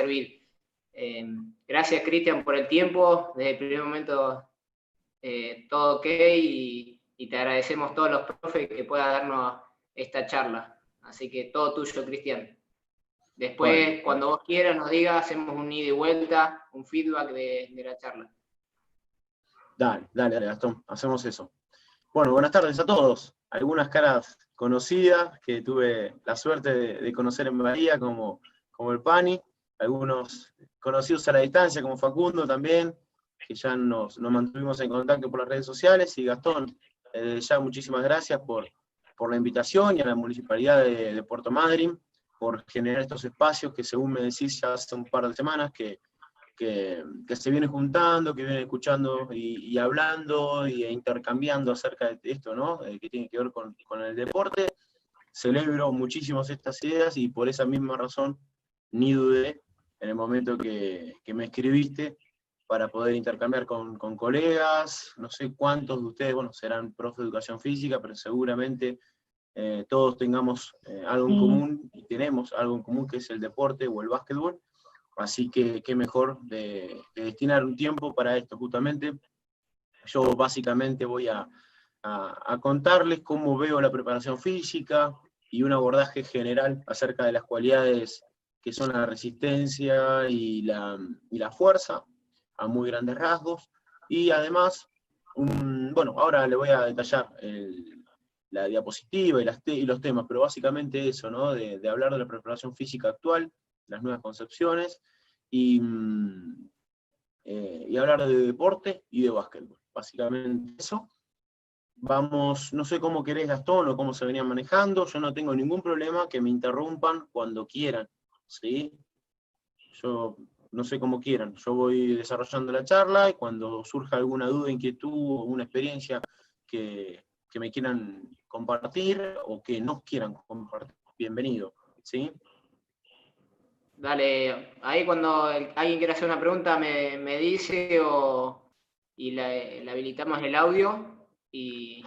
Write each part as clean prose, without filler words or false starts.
servir. Gracias, Cristian, por el tiempo. Desde el primer momento todo ok, y te agradecemos todos los profes que puedan darnos esta charla. Así que todo tuyo, Cristian. Después, bueno, cuando vos quieras, nos digas, hacemos un ida y vuelta, un feedback de la charla. Dale, Gastón, hacemos eso. Bueno, buenas tardes a todos. Algunas caras conocidas que tuve la suerte de conocer en Bahía, como el Pani, algunos conocidos a la distancia, como Facundo también, que ya nos mantuvimos en contacto por las redes sociales, y Gastón, ya muchísimas gracias por la invitación, y a la Municipalidad de Puerto Madryn, por generar estos espacios que, según me decís, ya hace un par de semanas que se viene juntando, que viene escuchando y hablando e intercambiando acerca de esto, ¿no? Que tiene que ver con el deporte. Celebro muchísimo estas ideas, y por esa misma razón ni dudé en el momento que me escribiste para poder intercambiar con colegas. No sé cuántos de ustedes, bueno, serán profe de educación física, pero seguramente todos tengamos algo en común, y tenemos algo en común, que es el deporte o el básquetbol. Así que qué mejor de destinar un tiempo para esto, justamente. Yo básicamente voy a contarles cómo veo la preparación física, y un abordaje general acerca de las cualidades que son la resistencia y la fuerza, a muy grandes rasgos. Y además, bueno, ahora le voy a detallar la diapositiva y los temas, pero básicamente eso, ¿no? De hablar de la preparación física actual, las nuevas concepciones, y hablar de deporte y de básquetbol. Básicamente eso. Vamos, no sé cómo querés, Gastón, o cómo se venían manejando. Yo no tengo ningún problema que me interrumpan cuando quieran, ¿sí? Yo no sé cómo quieran. Yo voy desarrollando la charla, y cuando surja alguna duda, inquietud o una experiencia que me quieran compartir, o que nos quieran compartir, bienvenido, ¿sí? Dale, ahí cuando alguien quiera hacer una pregunta me dice, y le habilitamos el audio, y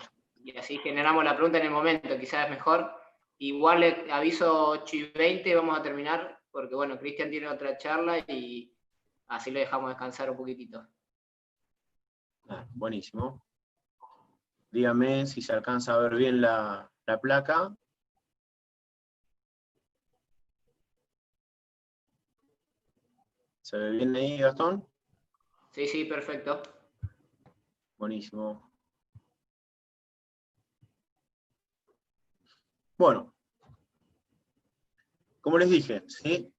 así generamos la pregunta en el momento, quizás es mejor. Igual le aviso 8:20, vamos a terminar, porque bueno, Cristian tiene otra charla y así lo dejamos descansar un poquitito. Buenísimo. Dígame si se alcanza a ver bien la placa. ¿Se ve bien ahí, Gastón? Sí, perfecto. Buenísimo. Bueno, como les dije, ¿sí?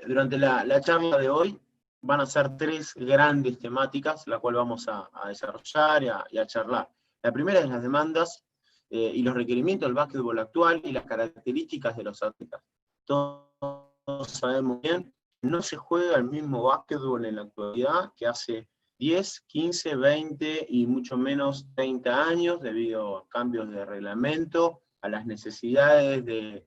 Durante la charla de hoy van a ser 3 grandes temáticas, la cual vamos a desarrollar y a charlar. La primera es las demandas y los requerimientos del básquetbol actual, y las características de los atletas. Todos sabemos bien, no se juega el mismo básquetbol en la actualidad que hace 10, 15, 20 y mucho menos 30 años, debido a cambios de reglamento, a las necesidades del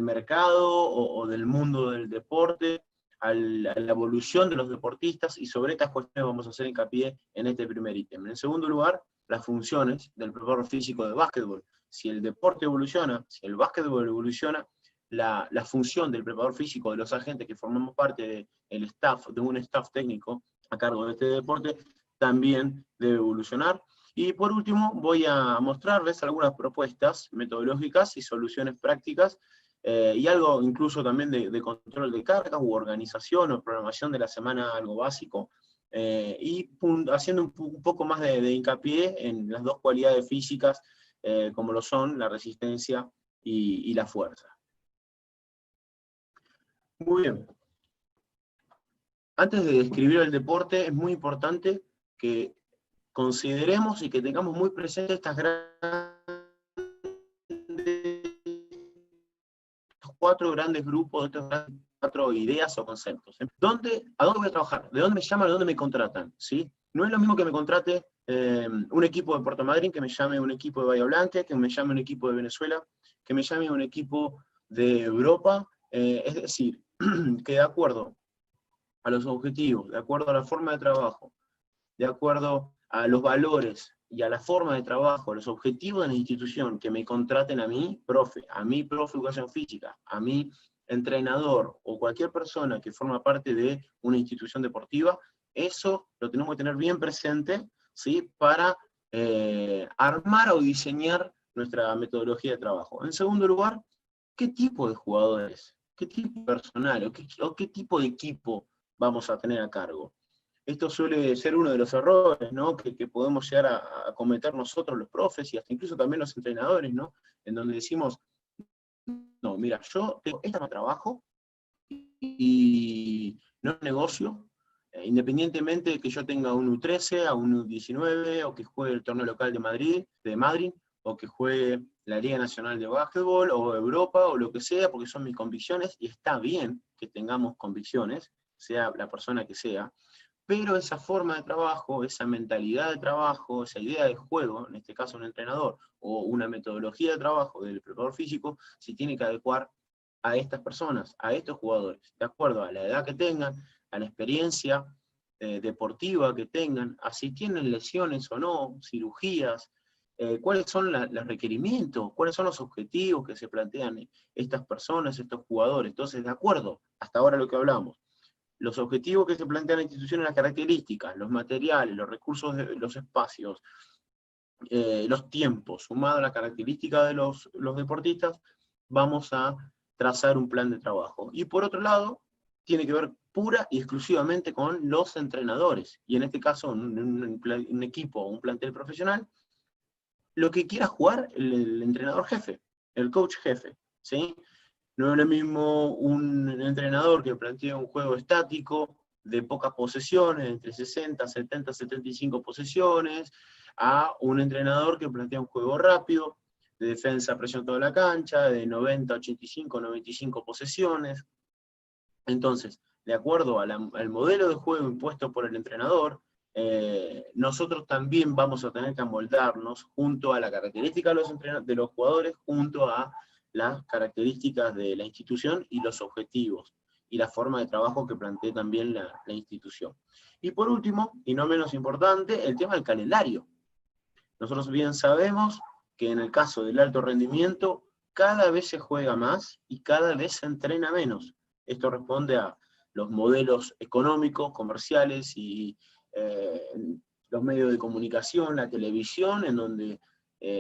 mercado o del mundo del deporte, a la evolución de los deportistas, y sobre estas cuestiones vamos a hacer hincapié en este primer ítem. En segundo lugar, las funciones del preparador físico de básquetbol. Si el deporte evoluciona, si el básquetbol evoluciona, la función del preparador físico, de los agentes que formamos parte del staff, de un staff técnico a cargo de este deporte, también debe evolucionar. Y por último, voy a mostrarles algunas propuestas metodológicas y soluciones prácticas, y algo incluso también de control de cargas, u organización o programación de la semana, algo básico, y haciendo un poco más de hincapié en las 2 cualidades físicas, como lo son la resistencia y la fuerza. Muy bien. Antes de describir el deporte, es muy importante que consideremos y que tengamos muy presentes estos 4 grandes grupos, estos 4 ideas o conceptos. ¿A dónde voy a trabajar? ¿De dónde me llaman? ¿De dónde me contratan? ¿Sí? No es lo mismo que me contrate un equipo de Puerto Madryn, que me llame un equipo de Bahía Blanca, que me llame un equipo de Venezuela, que me llame un equipo de Europa. Es decir, que de acuerdo a los objetivos, de acuerdo a la forma de trabajo, de acuerdo a los valores y a la forma de trabajo, a los objetivos de la institución, que me contraten a mí, profe de educación física, a mí, entrenador o cualquier persona que forma parte de una institución deportiva, eso lo tenemos que tener bien presente, ¿sí? Para armar o diseñar nuestra metodología de trabajo. En segundo lugar, ¿qué tipo de jugadores, qué tipo de personal o qué tipo de equipo vamos a tener a cargo? Esto suele ser uno de los errores, ¿no? que podemos llegar a cometer nosotros los profes y hasta incluso también los entrenadores, ¿no? En donde decimos, no, mira, yo tengo este trabajo y no negocio, independientemente de que yo tenga un U13, a un U19, o que juegue el torneo local de Madrid, o que juegue la Liga Nacional de Básquetbol, o Europa, o lo que sea, porque son mis convicciones, y está bien que tengamos convicciones, sea la persona que sea, pero esa forma de trabajo, esa mentalidad de trabajo, esa idea de juego, en este caso un entrenador, o una metodología de trabajo del preparador físico, se tiene que adecuar a estas personas, a estos jugadores, de acuerdo a la edad que tengan, a la experiencia deportiva que tengan, a si tienen lesiones o no, cirugías, cuáles son los requerimientos, cuáles son los objetivos que se plantean estas personas, estos jugadores. Entonces, de acuerdo, hasta ahora lo que hablamos, los objetivos que se plantea la institución, las características, los materiales, los recursos, los espacios, los tiempos, sumado a la característica de los deportistas, vamos a trazar un plan de trabajo. Y por otro lado, tiene que ver pura y exclusivamente con los entrenadores, y en este caso un equipo, un plantel profesional, lo que quiera jugar el entrenador jefe, el coach jefe, ¿sí? No es lo mismo un entrenador que plantea un juego estático, de pocas posesiones, entre 60, 70, 75 posesiones, a un entrenador que plantea un juego rápido, de defensa, presión toda la cancha, de 90, 85, 95 posesiones. Entonces, de acuerdo al modelo de juego impuesto por el entrenador, nosotros también vamos a tener que amoldarnos junto a la característica de los jugadores, junto a las características de la institución y los objetivos, y la forma de trabajo que plantee también la institución. Y por último, y no menos importante, el tema del calendario. Nosotros bien sabemos que en el caso del alto rendimiento, cada vez se juega más y cada vez se entrena menos. Esto responde a los modelos económicos, comerciales y los medios de comunicación, la televisión, en donde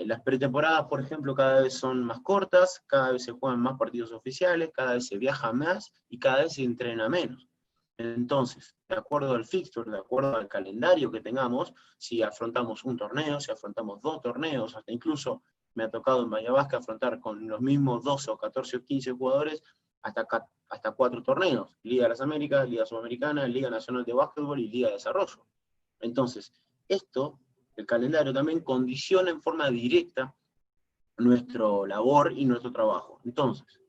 las pretemporadas, por ejemplo, cada vez son más cortas, cada vez se juegan más partidos oficiales, cada vez se viaja más y cada vez se entrena menos. Entonces, de acuerdo al fixture, de acuerdo al calendario que tengamos, si afrontamos un torneo, si afrontamos 2 torneos, hasta incluso me ha tocado en Bahía Blanca afrontar con los mismos 12 o 14 o 15 jugadores hasta 4 torneos, Liga de las Américas, Liga Sudamericana, Liga Nacional de Básquetbol y Liga de Desarrollo. Entonces, esto, el calendario también condiciona en forma directa nuestra labor y nuestro trabajo. Entonces,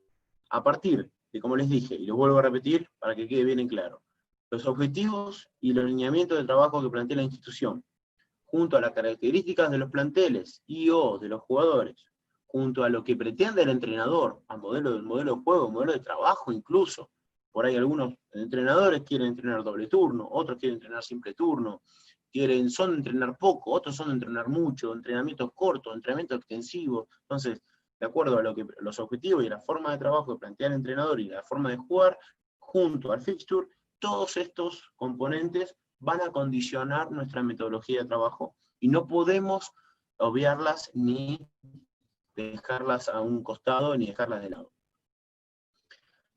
a partir de, como les dije, y lo vuelvo a repetir para que quede bien en claro, los objetivos y los lineamientos de trabajo que plantea la institución, junto a las características de los planteles y o de los jugadores, junto a lo que pretende el entrenador, al modelo de juego, modelo de trabajo incluso. Por ahí algunos entrenadores quieren entrenar doble turno, otros quieren entrenar simple turno, son de entrenar poco, otros son de entrenar mucho, entrenamientos cortos, entrenamientos extensivos. Entonces, de acuerdo a los objetivos y la forma de trabajo que plantea el entrenador y la forma de jugar, junto al fixture, todos estos componentes van a condicionar nuestra metodología de trabajo y no podemos obviarlas ni dejarlas a un costado ni dejarlas de lado.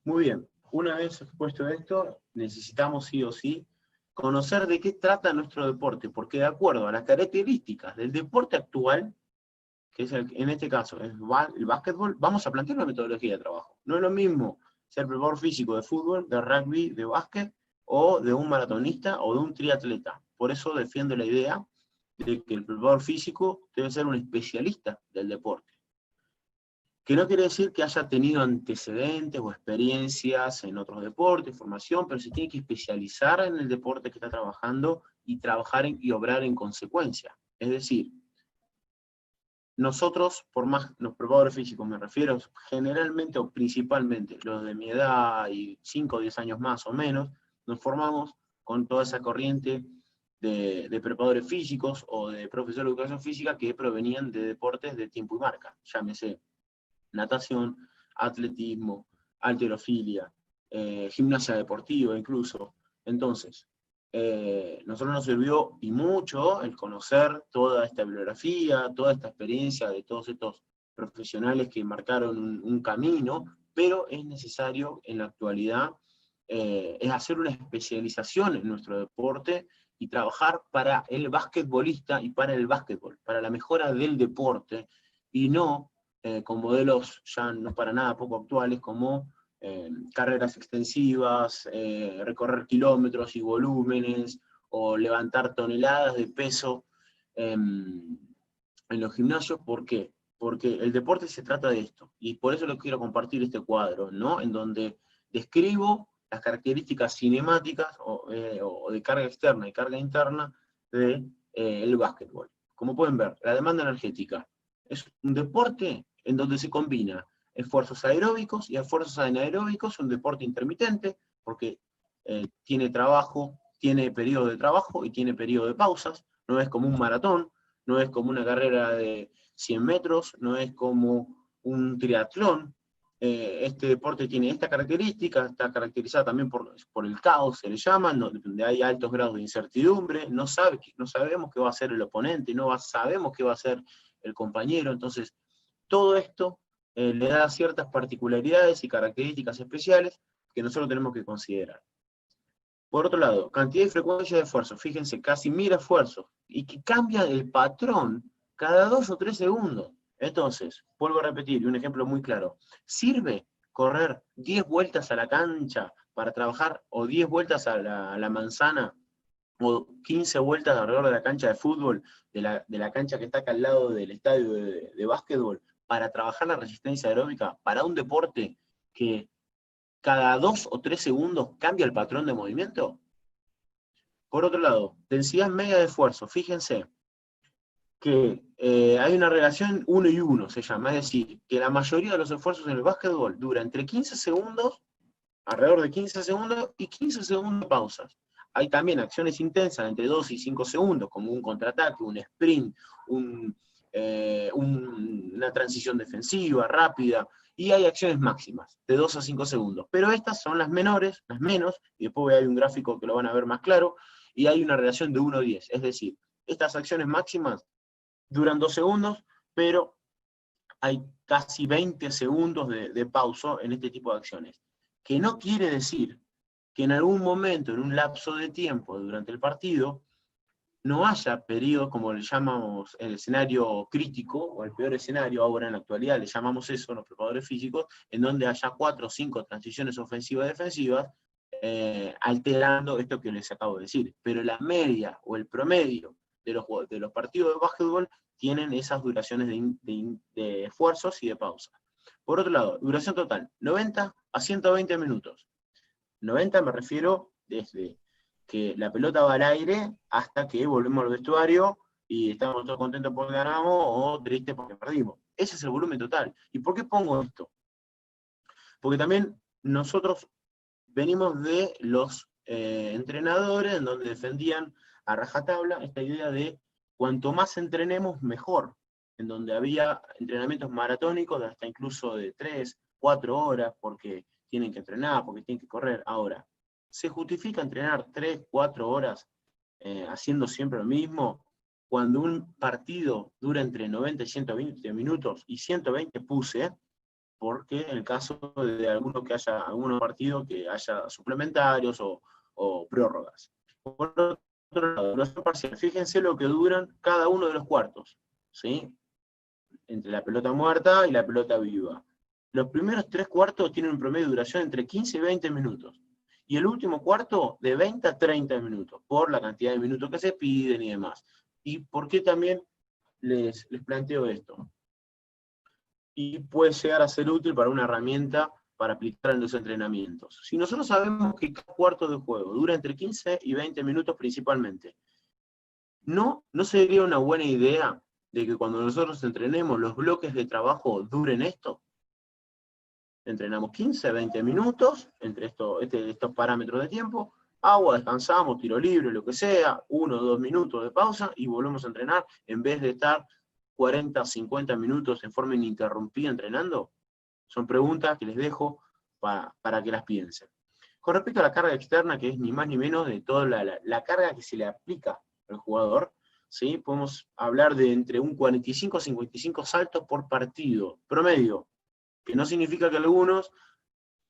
Muy bien, una vez expuesto esto, necesitamos sí o sí conocer de qué trata nuestro deporte, porque de acuerdo a las características del deporte actual, que es en este caso es el básquetbol, vamos a plantear una metodología de trabajo. No es lo mismo ser preparador físico de fútbol, de rugby, de básquet, o de un maratonista o de un triatleta. Por eso defiendo la idea de que el preparador físico debe ser un especialista del deporte. Que no quiere decir que haya tenido antecedentes o experiencias en otros deportes, formación, pero se tiene que especializar en el deporte que está trabajando y trabajar y obrar en consecuencia. Es decir, nosotros, por más los preparadores físicos, me refiero generalmente o principalmente, los de mi edad y 5 o 10 años más o menos, nos formamos con toda esa corriente de preparadores físicos o de profesores de educación física que provenían de deportes de tiempo y marca, llámese natación, atletismo, halterofilia, gimnasia deportiva incluso. Entonces, nosotros nos sirvió y mucho el conocer toda esta bibliografía, toda esta experiencia de todos estos profesionales que marcaron un camino, pero es necesario en la actualidad es hacer una especialización en nuestro deporte y trabajar para el basquetbolista y para el básquetbol, para la mejora del deporte, y no con modelos ya no para nada poco actuales como carreras extensivas, recorrer kilómetros y volúmenes, o levantar toneladas de peso en los gimnasios. ¿Por qué? Porque el deporte se trata de esto, y por eso les quiero compartir este cuadro, ¿no? En donde describo las características cinemáticas o de carga externa y carga interna del básquetbol. Como pueden ver, la demanda energética es un deporte en donde se combina esfuerzos aeróbicos y esfuerzos anaeróbicos, un deporte intermitente, porque tiene trabajo, tiene periodo de trabajo y tiene periodo de pausas, no es como un maratón, no es como una carrera de 100 metros, no es como un triatlón. Este deporte tiene esta característica, está caracterizada también por el caos, se le llama, donde hay altos grados de incertidumbre, no sabemos qué va a hacer el oponente, sabemos qué va a hacer el compañero. Entonces, todo esto le da ciertas particularidades y características especiales que nosotros tenemos que considerar. Por otro lado, cantidad y frecuencia de esfuerzo. Fíjense, casi 1000 esfuerzos, y que cambia el patrón cada 2 o 3 segundos. Entonces, vuelvo a repetir, y un ejemplo muy claro. ¿Sirve correr 10 vueltas a la cancha para trabajar, o 10 vueltas a la manzana, o 15 vueltas alrededor de la cancha de fútbol, de la cancha que está acá al lado del estadio de básquetbol, para trabajar la resistencia aeróbica para un deporte que cada 2 o 3 segundos cambia el patrón de movimiento? Por otro lado, densidad media de esfuerzo. Fíjense que hay una relación 1 y 1, se llama, es decir, que la mayoría de los esfuerzos en el básquetbol dura entre 15 segundos, alrededor de 15 segundos, y 15 segundos de pausas. Hay también acciones intensas entre 2 y 5 segundos, como un contraataque, un sprint, una transición defensiva rápida, y hay acciones máximas, de 2 a 5 segundos. Pero estas son las menores, las menos, y después hay un gráfico que lo van a ver más claro, y hay una relación de 1 a 10. Es decir, estas acciones máximas duran 2 segundos, pero hay casi 20 segundos de pausa en este tipo de acciones. Que no quiere decir que en algún momento, en un lapso de tiempo durante el partido, no haya periodos, como le llamamos el escenario crítico, o el peor escenario ahora en la actualidad, le llamamos eso los preparadores físicos, en donde haya 4 o 5 transiciones ofensivas-defensivas, alterando esto que les acabo de decir. Pero la media o el promedio de los partidos de básquetbol tienen esas duraciones de esfuerzos y de pausa. Por otro lado, duración total, 90 a 120 minutos. 90 me refiero desde que la pelota va al aire hasta que volvemos al vestuario y estamos todos contentos porque ganamos o tristes porque perdimos. Ese es el volumen total. ¿Y por qué pongo esto? Porque también nosotros venimos de los entrenadores en donde defendían a rajatabla esta idea de cuanto más entrenemos, mejor. En donde había entrenamientos maratónicos de hasta incluso de 3, 4 horas, porque tienen que entrenar, porque tienen que correr. Ahora, ¿se justifica entrenar 3, 4 horas haciendo siempre lo mismo, cuando un partido dura entre 90 y 120 minutos, y 120 puse, porque en el caso de algunos partidos que haya suplementarios o prórrogas? Por otro lado, duración parcial. Fíjense lo que duran cada uno de los cuartos, ¿sí? Entre la pelota muerta y la pelota viva. Los primeros 3 cuartos tienen un promedio de duración entre 15 y 20 minutos. Y el último cuarto de 20 a 30 minutos, por la cantidad de minutos que se piden y demás. ¿Y por qué también les planteo esto? Y puede llegar a ser útil para una herramienta para aplicar en los entrenamientos. Si nosotros sabemos que cada cuarto de juego dura entre 15 y 20 minutos principalmente, ¿no sería una buena idea de que cuando nosotros entrenemos los bloques de trabajo duren esto? Entrenamos 15, 20 minutos, entre estos parámetros de tiempo, agua, descansamos, tiro libre, lo que sea, 1 o 2 minutos de pausa y volvemos a entrenar, en vez de estar 40, 50 minutos en forma ininterrumpida entrenando. Son preguntas que les dejo para que las piensen. Con respecto a la carga externa, que es ni más ni menos de toda la carga que se le aplica al jugador, ¿sí? Podemos hablar de entre un 45 a 55 saltos por partido, promedio, que no significa que algunos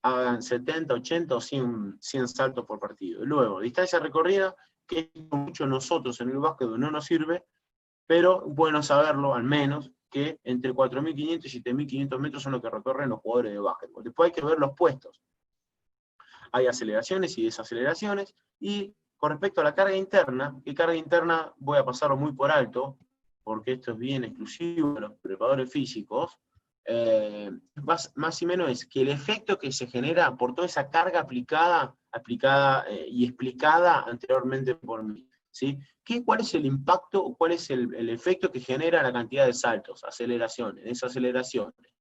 hagan 70, 80 o 100 saltos por partido. Luego, distancia recorrida, que mucho nosotros en el básquetbol no nos sirve, pero bueno saberlo, al menos, que entre 4.500 y 7.500 metros son lo que recorren los jugadores de básquetbol. Después hay que ver los puestos. Hay aceleraciones y desaceleraciones, y con respecto a la carga interna, ¿qué carga interna? Voy a pasarlo muy por alto, porque esto es bien exclusivo de los preparadores físicos. Más y menos es que el efecto que se genera por toda esa carga aplicada y explicada anteriormente por mí, ¿sí? ¿Cuál es el impacto o cuál es el efecto que genera la cantidad de saltos, aceleraciones, desaceleraciones,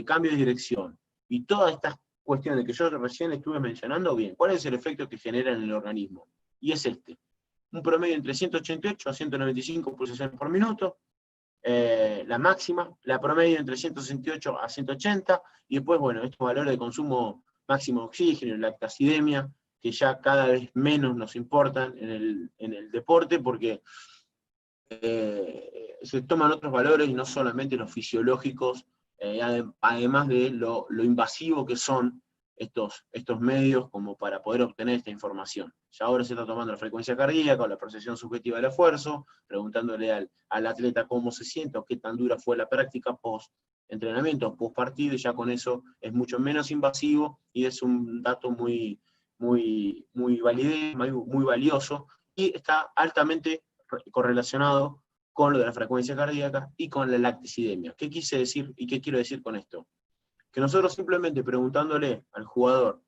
cambio de dirección, y todas estas cuestiones que yo recién estuve mencionando? Bien, ¿cuál es el efecto que genera en el organismo? Y es este: un promedio entre 188 a 195 pulsaciones por minuto, la máxima, la promedio entre 168 a 180, y después, bueno, estos valores de consumo máximo de oxígeno, lactacidemia, que ya cada vez menos nos importan en el deporte, porque se toman otros valores y no solamente los fisiológicos, además de lo invasivo que son estos medios como para poder obtener esta información. Ya ahora se está tomando la frecuencia cardíaca o la percepción subjetiva del esfuerzo, preguntándole al atleta cómo se siente o qué tan dura fue la práctica post-entrenamiento, post-partido, y ya con eso es mucho menos invasivo y es un dato muy valioso, y está altamente correlacionado con lo de la frecuencia cardíaca y con la lactacidemia. ¿Qué quise decir y qué quiero decir con esto? Que nosotros simplemente preguntándole al jugador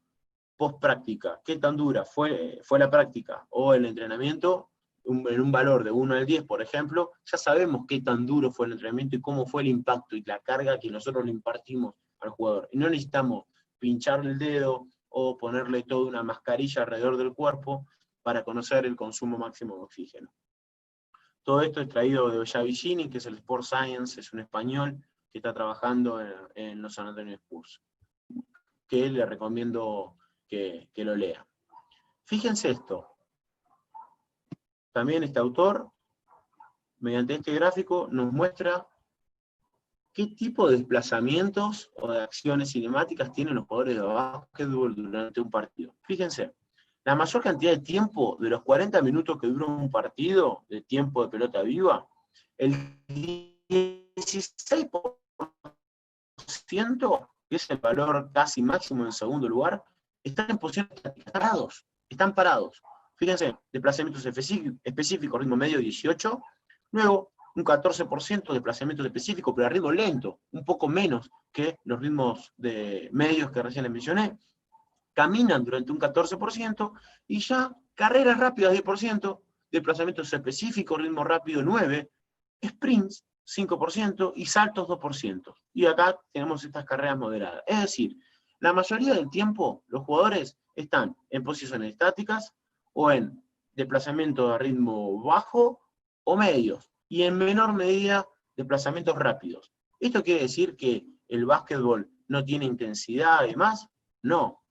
post práctica qué tan dura fue la práctica o el entrenamiento, en un valor de 1 al 10, por ejemplo, ya sabemos qué tan duro fue el entrenamiento y cómo fue el impacto y la carga que nosotros le impartimos al jugador. Y no necesitamos pincharle el dedo o ponerle toda una mascarilla alrededor del cuerpo para conocer el consumo máximo de oxígeno. Todo esto es traído de Ollavicini, que es el Sport Science, es un español que está trabajando en los San Antonio Spurs, que le recomiendo que lo lea. Fíjense esto. También este autor, mediante este gráfico, nos muestra qué tipo de desplazamientos o de acciones cinemáticas tienen los jugadores de básquetbol durante un partido. Fíjense, la mayor cantidad de tiempo de los 40 minutos que dura un partido, de tiempo de pelota viva, el 16%, que es el valor casi máximo en segundo lugar, están en posición estática, están parados. Fíjense, desplazamientos específicos, ritmo medio 18, luego un 14% de desplazamientos específicos, pero a ritmo lento, un poco menos que los ritmos de medios que recién les mencioné. Caminan durante un 14%, y ya carreras rápidas 10%, desplazamientos específicos, ritmo rápido 9%, sprints 5% y saltos 2%. Y acá tenemos estas carreras moderadas. Es decir, la mayoría del tiempo los jugadores están en posiciones estáticas o en desplazamiento a ritmo bajo o medios, y en menor medida desplazamientos rápidos. ¿Esto quiere decir que el básquetbol no tiene intensidad además? No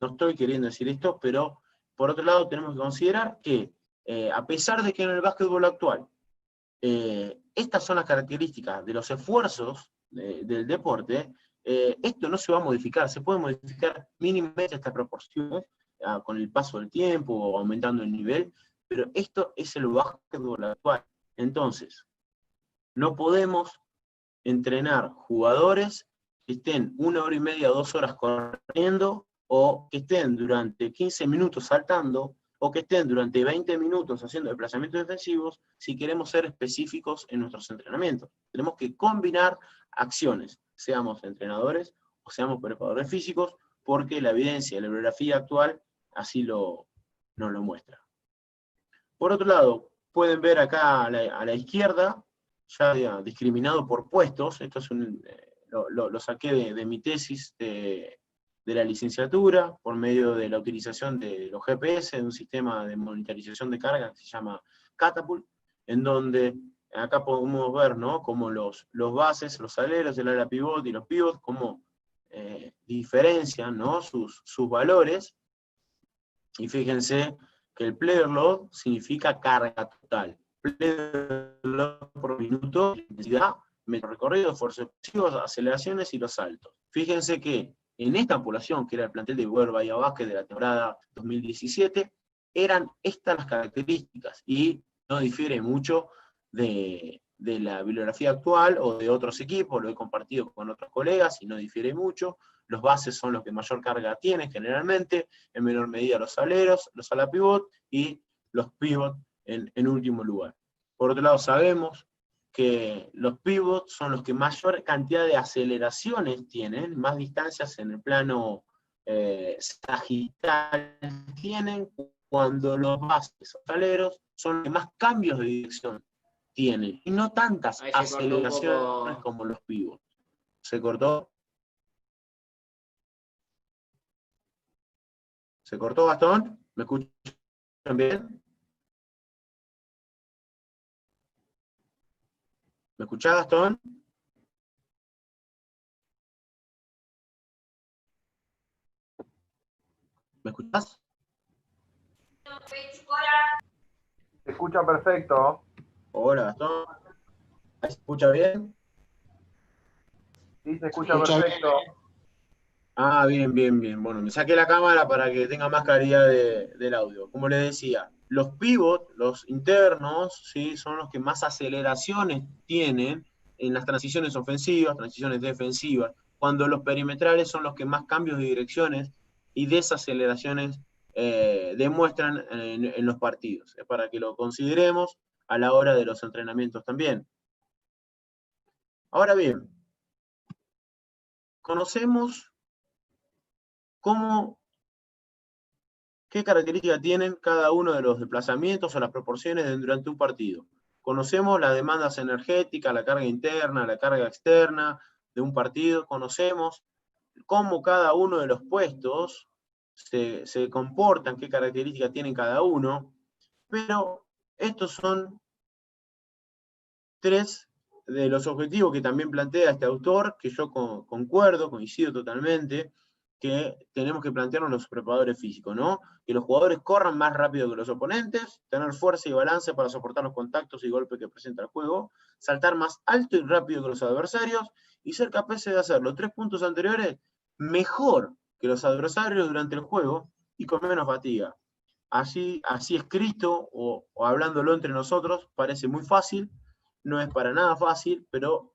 estoy queriendo decir esto, pero por otro lado tenemos que considerar que a pesar de que en el básquetbol actual estas son las características de los esfuerzos del deporte, esto no se va a modificar, se puede modificar mínimamente estas proporciones con el paso del tiempo o aumentando el nivel, pero esto es el básquetbol actual. Entonces, no podemos entrenar jugadores que estén 1 hora y media, 2 horas corriendo, o que estén durante 15 minutos saltando, o que estén durante 20 minutos haciendo desplazamientos defensivos, si queremos ser específicos en nuestros entrenamientos. Tenemos que combinar acciones, seamos entrenadores o seamos preparadores físicos, porque la evidencia y la bibliografía actual así nos lo muestra. Por otro lado, pueden ver acá a la izquierda, ya discriminado por puestos. Esto es lo saqué de mi tesis de la licenciatura, por medio de la utilización de los GPS, de un sistema de monitorización de carga que se llama Catapult, en donde acá podemos ver, ¿no?, como los bases, los aleros, el ala pivot y los pivots, como diferencian, ¿no?, sus valores, y fíjense que el player load significa carga total. Player load por minuto, intensidad, metro recorrido, esfuerzos explosivos, aceleraciones y los saltos. Fíjense que en esta población, que era el plantel de World Bahía Basket de la temporada 2017, eran estas las características, y no difiere mucho de la bibliografía actual o de otros equipos. Lo he compartido con otros colegas y no difiere mucho. Los bases son los que mayor carga tienen generalmente, en menor medida los aleros, los ala pivot y los pivot en último lugar. Por otro lado, sabemos que los pivots son los que mayor cantidad de aceleraciones tienen, más distancias en el plano sagital tienen, cuando los bases o aleros son los que más cambios de dirección tienen, y no tantas aceleraciones como los pivots. ¿Se cortó? ¿Se cortó, Gastón? ¿Me escuchan bien? ¿Me escuchás, Gastón? ¿Me escuchás? Se escucha perfecto. Hola, Gastón. ¿Se escucha bien? Sí, se escucha perfecto. Ah, bien, bien, bien. Bueno, me saqué la cámara para que tenga más calidad del audio. Como les decía, los pivots, los internos, ¿sí?, son los que más aceleraciones tienen en las transiciones ofensivas, transiciones defensivas, cuando los perimetrales son los que más cambios de direcciones y desaceleraciones demuestran en los partidos. Es para que lo consideremos a la hora de los entrenamientos también. Ahora bien, conocemos qué características tienen cada uno de los desplazamientos o las proporciones durante un partido. Conocemos las demandas energéticas, la carga interna, la carga externa de un partido. Conocemos cómo cada uno de los puestos se comportan, qué características tienen cada uno, pero estos son tres de los objetivos que también plantea este autor, que yo concuerdo, coincido totalmente, que tenemos que plantearnos los preparadores físicos, ¿no? Que los jugadores corran más rápido que los oponentes, tener fuerza y balance para soportar los contactos y golpes que presenta el juego, saltar más alto y rápido que los adversarios, y ser capaces de hacer los 3 puntos anteriores mejor que los adversarios durante el juego y con menos fatiga. Así escrito o hablándolo entre nosotros parece muy fácil, no es para nada fácil, pero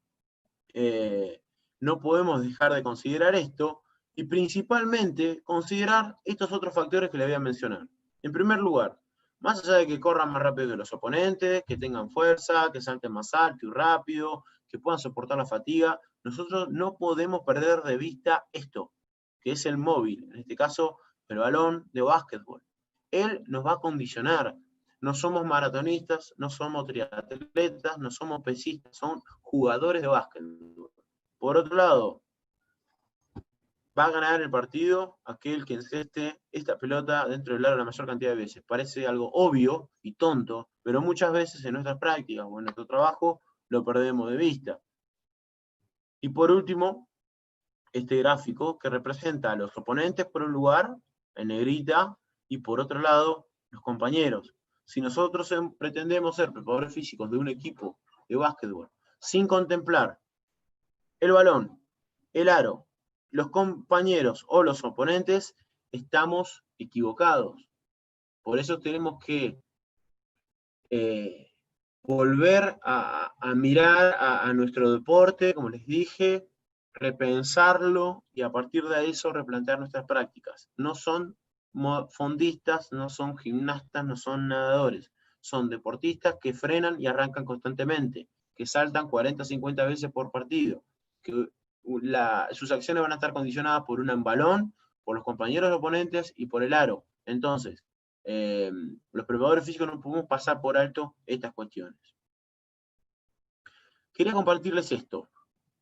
no podemos dejar de considerar esto, y principalmente considerar estos otros factores que le voy a mencionar. En primer lugar, más allá de que corran más rápido que los oponentes, que tengan fuerza, que salten más alto y rápido, que puedan soportar la fatiga, nosotros no podemos perder de vista esto, que es el móvil, en este caso el balón de básquetbol. Él nos va a condicionar. No somos maratonistas, no somos triatletas, no somos pesistas, son jugadores de básquetbol. Por otro lado, va a ganar el partido aquel que enceste esta pelota dentro del aro la mayor cantidad de veces. Parece algo obvio y tonto, pero muchas veces en nuestras prácticas o en nuestro trabajo lo perdemos de vista. Y por último, este gráfico que representa a los oponentes por un lugar, en negrita, y por otro lado, los compañeros. Si nosotros pretendemos ser preparadores físicos de un equipo de básquetbol sin contemplar el balón, el aro, los compañeros o los oponentes, estamos equivocados. Por eso tenemos que volver a mirar a nuestro deporte, como les dije, repensarlo y a partir de eso replantear nuestras prácticas. No son fondistas, no son gimnastas, no son nadadores. Son deportistas que frenan y arrancan constantemente, que saltan 40, 50 veces por partido, que sus acciones van a estar condicionadas por un balón, por los compañeros oponentes y por el aro. Entonces, los preparadores físicos no podemos pasar por alto estas cuestiones. Quería compartirles esto,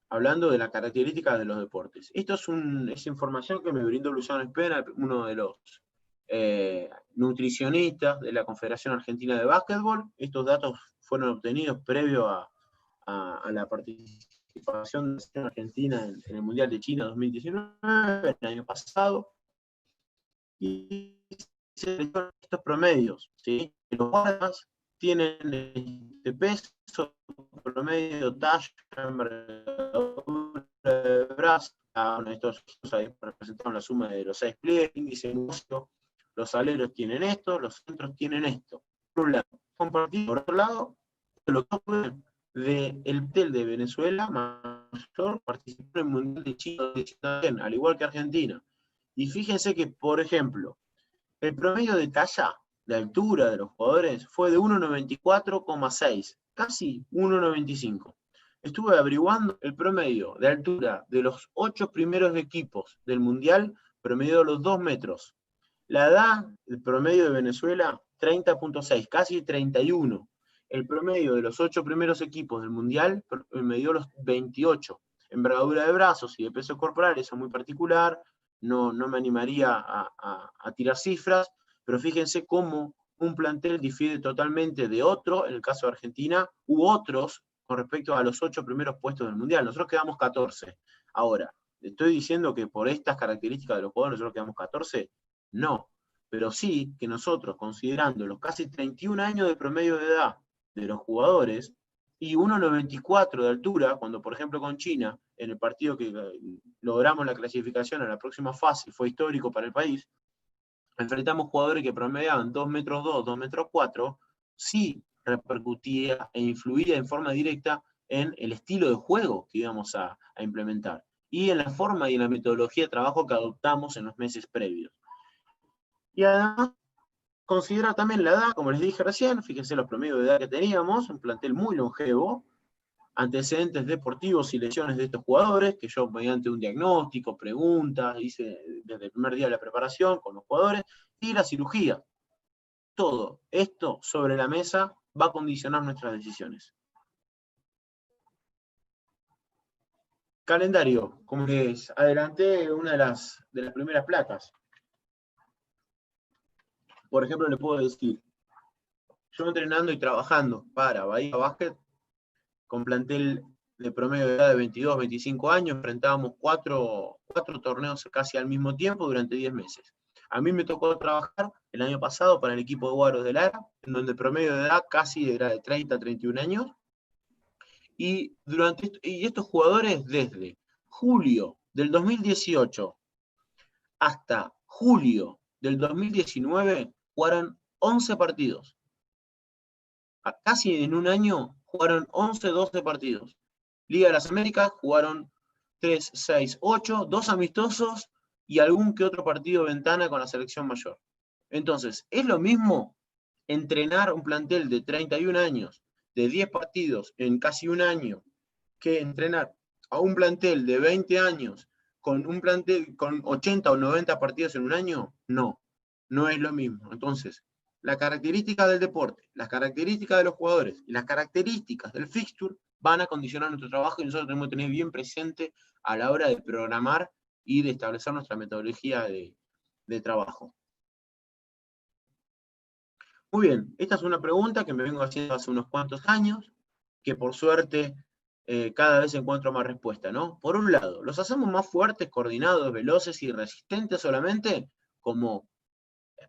hablando de la característica de los deportes. Esto es información que me brindó Luciano Espera, uno de los nutricionistas de la Confederación Argentina de Básquetbol. Estos datos fueron obtenidos previo a la participación participación de la selección argentina en el Mundial de China 2019, el año pasado, y se eligieron estos promedios, ¿sí? Los guardas tienen este peso, promedio, talla, envergadura de brazo. Estos representaron la suma de los 6 pliegues, índice músculo. Los aleros tienen esto, los centros tienen esto. Por un lado, compartir, por otro lado, lo que ocurre del plantel de Venezuela mayor participó en el Mundial de China también, al igual que Argentina. Y fíjense que, por ejemplo, el promedio de talla, de altura de los jugadores, fue de 1,94,6, casi 1,95. Estuve averiguando el promedio de altura de los 8 primeros equipos del Mundial, promedio los 2 metros. La edad, el promedio de Venezuela, 30,6, casi 31. El promedio de los 8 primeros equipos del Mundial medió los 28. Envergadura de brazos y de peso corporal, eso es muy particular, no me animaría a tirar cifras, pero fíjense cómo un plantel difiere totalmente de otro, en el caso de Argentina, u otros con respecto a los 8 primeros puestos del Mundial. Nosotros quedamos 14. Ahora, ¿estoy diciendo que por estas características de los jugadores nosotros quedamos 14? No, pero sí que nosotros, considerando los casi 31 años de promedio de edad de los jugadores y 1,94 de altura, cuando por ejemplo con China, en el partido que logramos la clasificación a la próxima fase, fue histórico para el país, enfrentamos jugadores que promediaban 2,2 metros, 2,4 metros, sí repercutía e influía en forma directa en el estilo de juego que íbamos a implementar y en la forma y en la metodología de trabajo que adoptamos en los meses previos. Y además, considerar también la edad, como les dije recién, fíjense los promedios de edad que teníamos, un plantel muy longevo, antecedentes deportivos y lesiones de estos jugadores, que yo mediante un diagnóstico, preguntas, hice desde el primer día de la preparación con los jugadores, y la cirugía. Todo esto sobre la mesa va a condicionar nuestras decisiones. Calendario, como les adelanté, una de las primeras placas. Por ejemplo, le puedo decir, yo entrenando y trabajando para Bahía Básquet, con plantel de promedio de edad de 22, 25 años, enfrentábamos cuatro torneos casi al mismo tiempo durante 10 meses. A mí me tocó trabajar el año pasado para el equipo de Guaros de Lara, en donde el promedio de edad casi era de 30 a 31 años, y estos jugadores desde julio del 2018 hasta julio del 2019 jugaron 11 partidos. Casi en un año jugaron 11, 12 partidos. Liga de las Américas jugaron 3, 6, 8, 2 amistosos y algún que otro partido ventana con la selección mayor. Entonces, ¿es lo mismo entrenar un plantel de 31 años, de 10 partidos en casi un año, que entrenar a un plantel de 20 años con un plantel con 80 o 90 partidos en un año? No, no es lo mismo. Entonces, las características del deporte, las características de los jugadores y las características del fixture van a condicionar nuestro trabajo y nosotros tenemos que tener bien presente a la hora de programar y de establecer nuestra metodología de trabajo. Muy bien, esta es una pregunta que me vengo haciendo hace unos cuantos años, que por suerte cada vez encuentro más respuesta, ¿no? Por un lado, ¿los hacemos más fuertes, coordinados, veloces y resistentes solamente? Como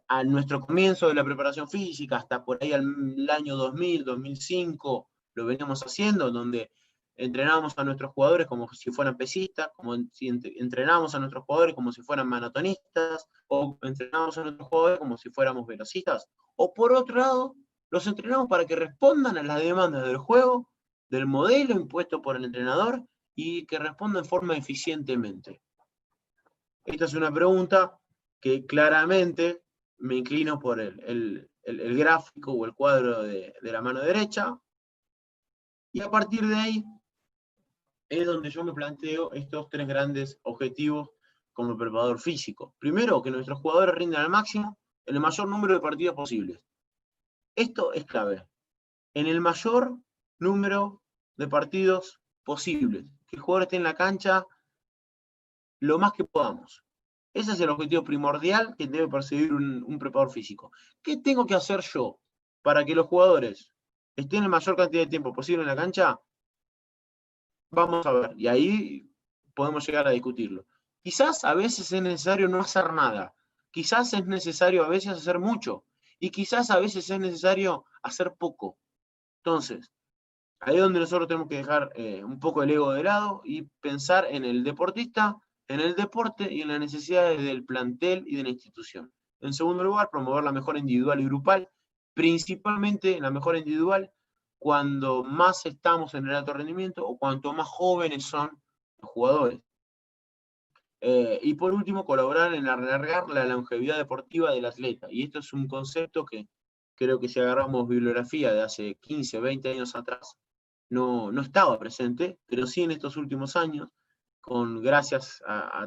a nuestro comienzo de la preparación física, hasta por ahí al año 2000, 2005, lo veníamos haciendo, donde entrenábamos a nuestros jugadores como si fueran pesistas, como si entrenábamos a nuestros jugadores como si fueran maratonistas, o entrenábamos a nuestros jugadores como si fuéramos velocistas. O por otro lado, los entrenamos para que respondan a las demandas del juego, del modelo impuesto por el entrenador, y que respondan en forma eficientemente. Esta es una pregunta que claramente me inclino por el gráfico o el cuadro de la mano derecha, y a partir de ahí es donde yo me planteo estos 3 grandes objetivos como preparador físico. Primero, que nuestros jugadores rindan al máximo en el mayor número de partidos posibles. Esto es clave. En el mayor número de partidos posibles. Que el jugador esté en la cancha lo más que podamos. Ese es el objetivo primordial que debe perseguir un preparador físico. ¿Qué tengo que hacer yo para que los jugadores estén la mayor cantidad de tiempo posible en la cancha? vamos a ver, y ahí podemos llegar a discutirlo. Quizás a veces es necesario no hacer nada, quizás es necesario a veces hacer mucho, y quizás a veces es necesario hacer poco. Entonces, ahí es donde nosotros tenemos que dejar un poco el ego de lado y pensar en el deportista, en el deporte y en las necesidades del plantel y de la institución. En segundo lugar, promover la mejora individual y grupal, principalmente la mejora individual cuando más estamos en el alto rendimiento o cuanto más jóvenes son los jugadores. Y por último, colaborar en alargar la longevidad deportiva del atleta. Y esto es un concepto que creo que si agarramos bibliografía de hace 15, 20 años atrás, no estaba presente, pero sí en estos últimos años, gracias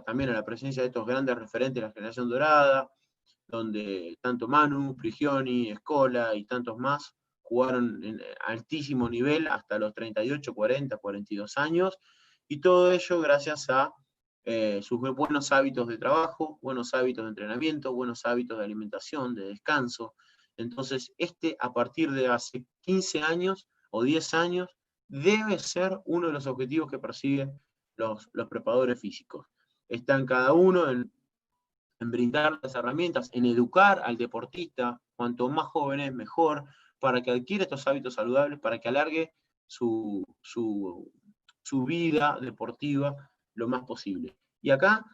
también a la presencia de estos grandes referentes de la generación dorada, donde tanto Manu, Prigioni, Scola y tantos más jugaron en altísimo nivel hasta los 38, 40, 42 años, y todo ello gracias a sus buenos hábitos de trabajo, buenos hábitos de entrenamiento, buenos hábitos de alimentación, de descanso. Entonces, a partir de hace 15 años o 10 años, debe ser uno de los objetivos que persiguen los preparadores físicos. Están cada uno en brindar las herramientas, en educar al deportista, cuanto más joven es mejor, para que adquiera estos hábitos saludables, para que alargue su vida deportiva lo más posible. Y acá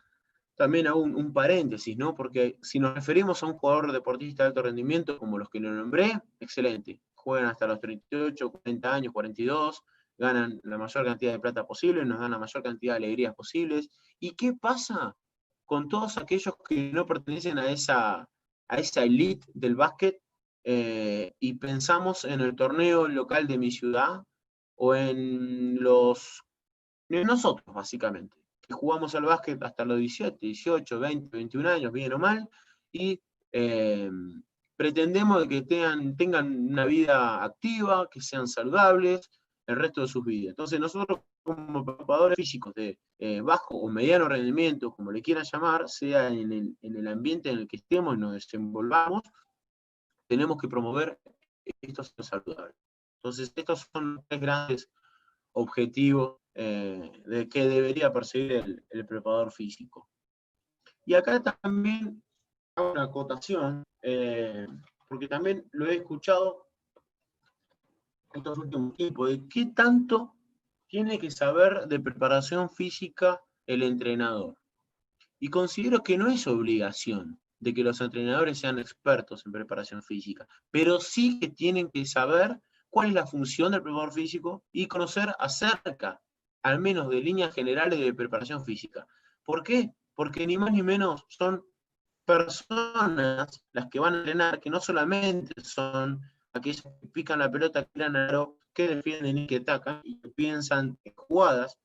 también hago un paréntesis, ¿no? Porque si nos referimos a un jugador deportista de alto rendimiento, como los que lo nombré, excelente. Juegan hasta los 38, 40 años, 42, ganan la mayor cantidad de plata posible, nos dan la mayor cantidad de alegrías posibles. ¿Y qué pasa con todos aquellos que no pertenecen a esa elite del básquet y pensamos en el torneo local de mi ciudad o en nosotros, básicamente, que jugamos al básquet hasta los 17, 18, 20, 21 años, bien o mal, y pretendemos que tengan una vida activa, que sean saludables el resto de sus vidas. Entonces nosotros como preparadores físicos de bajo o mediano rendimiento, como le quieran llamar, sea en el ambiente en el que estemos y nos desenvolvamos, tenemos que promover estos saludables. Entonces estos son tres grandes objetivos de que debería perseguir el preparador físico. Y acá también hago una acotación, porque también lo he escuchado estos últimos tiempos, de qué tanto tiene que saber de preparación física el entrenador. Y considero que no es obligación de que los entrenadores sean expertos en preparación física, pero sí que tienen que saber cuál es la función del preparador físico y conocer acerca, al menos de líneas generales de preparación física. ¿Por qué? Porque ni más ni menos son personas las que van a entrenar, que no solamente son aquellos que pican la pelota, que tiran aro, que defienden y que atacan, y que piensan en jugadas,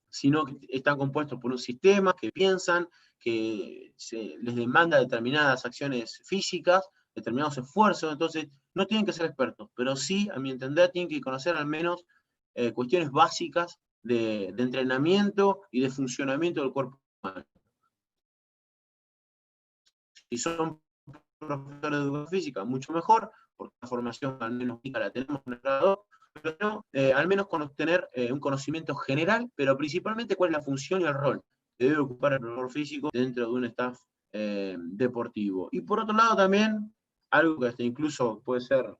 sino que están compuestos por un sistema, que piensan, que les demanda determinadas acciones físicas, determinados esfuerzos, entonces no tienen que ser expertos, pero sí, a mi entender, tienen que conocer al menos cuestiones básicas de entrenamiento y de funcionamiento del cuerpo humano. Si son profesores de educación física, mucho mejor, porque la formación al menos la tenemos en el grado, pero al menos tener un conocimiento general, pero principalmente cuál es la función y el rol que debe ocupar el preparador físico dentro de un staff deportivo. Y por otro lado también, algo que hasta incluso puede ser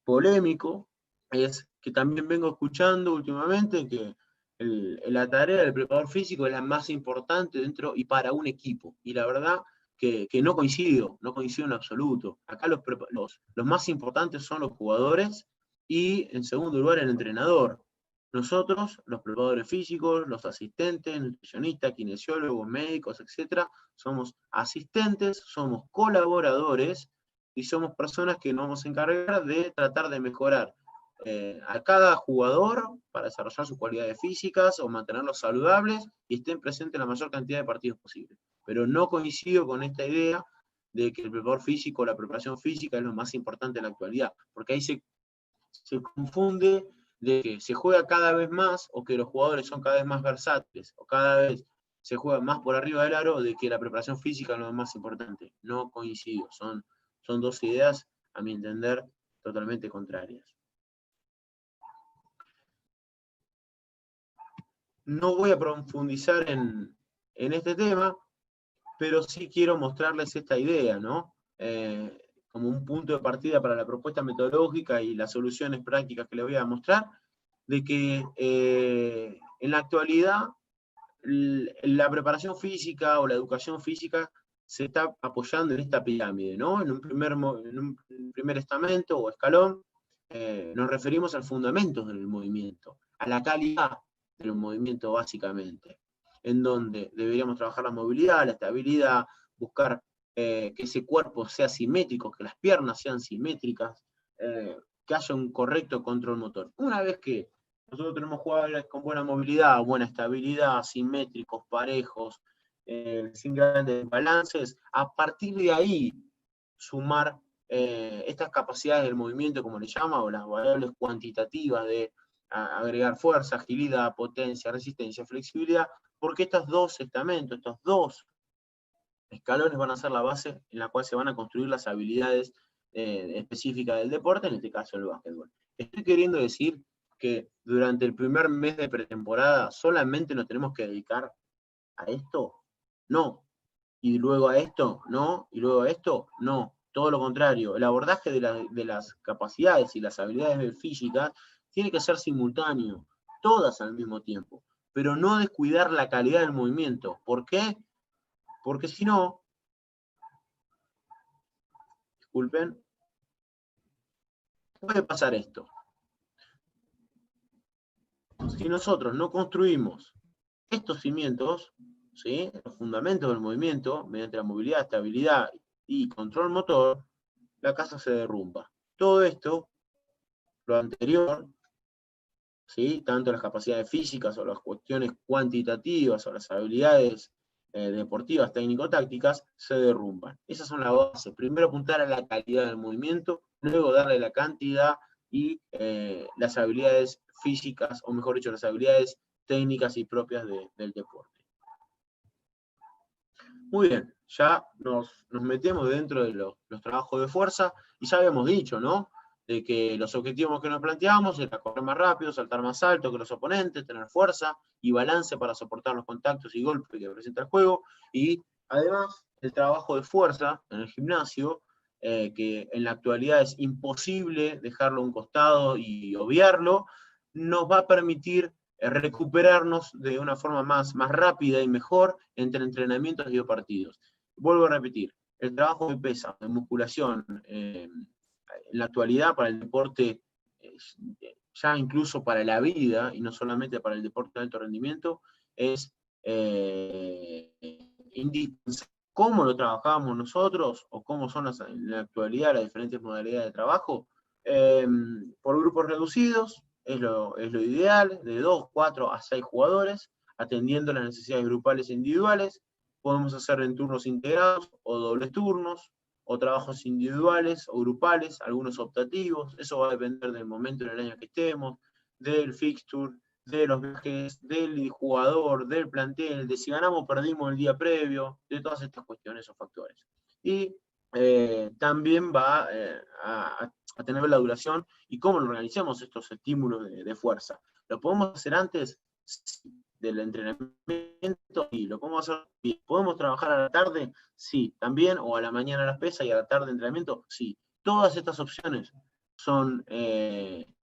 polémico, es que también vengo escuchando últimamente que la tarea del preparador físico es la más importante dentro y para un equipo. Y la verdad que no coincido en absoluto. Acá los más importantes son los jugadores y en segundo lugar el entrenador. Nosotros, los preparadores físicos, los asistentes, nutricionistas, kinesiólogos, médicos, etc., somos asistentes, somos colaboradores y somos personas que nos vamos a encargar de tratar de mejorar a cada jugador para desarrollar sus cualidades físicas o mantenerlos saludables y estén presentes la mayor cantidad de partidos posible. Pero no coincido con esta idea de que el preparador físico, la preparación física es lo más importante en la actualidad, porque ahí se confunde de que se juega cada vez más o que los jugadores son cada vez más versátiles o cada vez se juega más por arriba del aro de que la preparación física es lo más importante. No coincido, son dos ideas, a mi entender, totalmente contrarias. no voy a profundizar en este tema, pero sí quiero mostrarles esta idea, ¿no? Como un punto de partida para la propuesta metodológica y las soluciones prácticas que les voy a mostrar, de que en la actualidad la preparación física o la educación física se está apoyando en esta pirámide, ¿no? En un primer estamento o escalón, nos referimos al fundamento del movimiento, a la calidad del movimiento básicamente, en donde deberíamos trabajar la movilidad, la estabilidad, buscar que ese cuerpo sea simétrico, que las piernas sean simétricas, que haya un correcto control motor. Una vez que nosotros tenemos jugadores con buena movilidad, buena estabilidad, simétricos, parejos, sin grandes balances, a partir de ahí sumar estas capacidades del movimiento, como le llama, o las variables cuantitativas de agregar fuerza, agilidad, potencia, resistencia, flexibilidad, porque estos dos estamentos, estos dos escalones van a ser la base en la cual se van a construir las habilidades específicas del deporte, en este caso el básquetbol. Estoy queriendo decir que durante el primer mes de pretemporada solamente nos tenemos que dedicar a esto, no. Y luego a esto, no. Y luego a esto, no. Todo lo contrario, el abordaje de las capacidades y las habilidades físicas tiene que ser simultáneo, todas al mismo tiempo, pero no descuidar la calidad del movimiento. ¿Por qué? Porque si no, disculpen, puede pasar esto. Si nosotros no construimos estos cimientos, ¿sí?, los fundamentos del movimiento, mediante la movilidad, estabilidad y control motor, la casa se derrumba. Todo esto, lo anterior, ¿sí?, tanto las capacidades físicas o las cuestiones cuantitativas o las habilidades deportivas, técnico-tácticas, se derrumban. Esas son las bases. Primero apuntar a la calidad del movimiento, luego darle la cantidad y las habilidades físicas, o mejor dicho, las habilidades técnicas y propias del deporte. Muy bien, ya nos metemos dentro de los trabajos de fuerza, y ya habíamos dicho, ¿no?, de que los objetivos que nos planteamos era correr más rápido, saltar más alto que los oponentes, tener fuerza y balance para soportar los contactos y golpes que presenta el juego, y además el trabajo de fuerza en el gimnasio, que en la actualidad es imposible dejarlo a un costado y obviarlo, nos va a permitir recuperarnos de una forma más rápida y mejor entre entrenamientos y partidos. Vuelvo a repetir, el trabajo de pesa, de musculación, en la actualidad para el deporte, ya incluso para la vida, y no solamente para el deporte de alto rendimiento, es indispensable. ¿Cómo lo trabajábamos nosotros, o cómo son en la actualidad las diferentes modalidades de trabajo? Por grupos reducidos, es lo ideal, de 2, 4 a 6 jugadores, atendiendo las necesidades grupales e individuales. Podemos hacer en turnos integrados o dobles turnos, o trabajos individuales o grupales, algunos optativos. Eso va a depender del momento en el año que estemos, del fixture, de los viajes, del jugador, del plantel, de si ganamos o perdimos el día previo, de todas estas cuestiones o factores. Y también va a tener la duración y cómo organizamos estos estímulos de fuerza. ¿Lo podemos hacer antes del entrenamiento? Sí. ¿Lo podemos hacer bien? ¿Podemos trabajar a la tarde? Sí. ¿También? ¿O a la mañana las pesas y a la tarde entrenamiento? Sí. Todas estas opciones son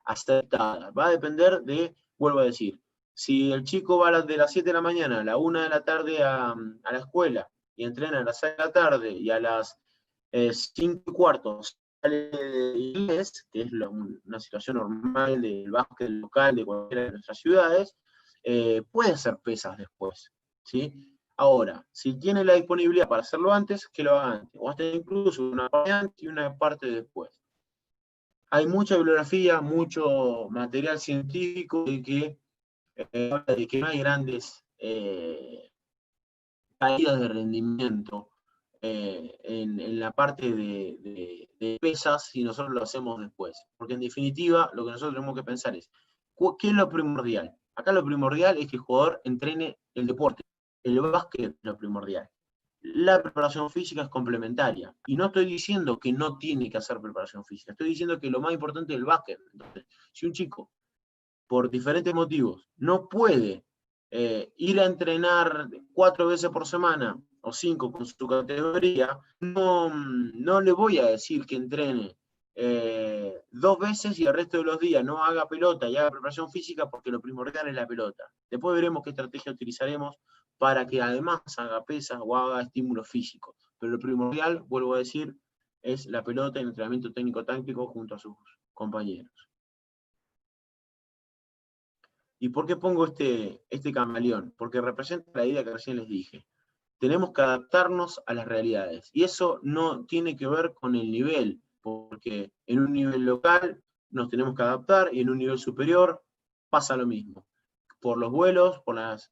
aceptadas. Va a depender de, vuelvo a decir, si el chico va de las 7 de la mañana a la 1 de la tarde a la escuela y entrena a las 6 de la tarde y a las 5:15 sale de inglés, que es una situación normal del básquet local de cualquiera de nuestras ciudades, puede hacer pesas después, ¿sí? Ahora, si tiene la disponibilidad para hacerlo antes, que lo haga antes, o hasta incluso una parte antes y una parte después. Hay mucha bibliografía, mucho material científico de que habla de que no hay grandes caídas de rendimiento en la parte de pesas si nosotros lo hacemos después. Porque en definitiva, lo que nosotros tenemos que pensar es, ¿qué es lo primordial? Acá lo primordial es que el jugador entrene el deporte. El básquet es lo primordial. La preparación física es complementaria. Y no estoy diciendo que no tiene que hacer preparación física. Estoy diciendo que lo más importante es el básquet. Entonces, si un chico, por diferentes motivos, no puede Ir a entrenar 4 veces por semana o 5 con su categoría, no le voy a decir que entrene 2 veces y el resto de los días no haga pelota y haga preparación física, porque lo primordial es la pelota. Después veremos qué estrategia utilizaremos para que además haga pesas o haga estímulos físicos. Pero lo primordial, vuelvo a decir, es la pelota y el entrenamiento técnico-táctico junto a sus compañeros. ¿Y por qué pongo este camaleón? Porque representa la idea que recién les dije. Tenemos que adaptarnos a las realidades. Y eso no tiene que ver con el nivel, porque en un nivel local nos tenemos que adaptar y en un nivel superior pasa lo mismo. Por los vuelos, por las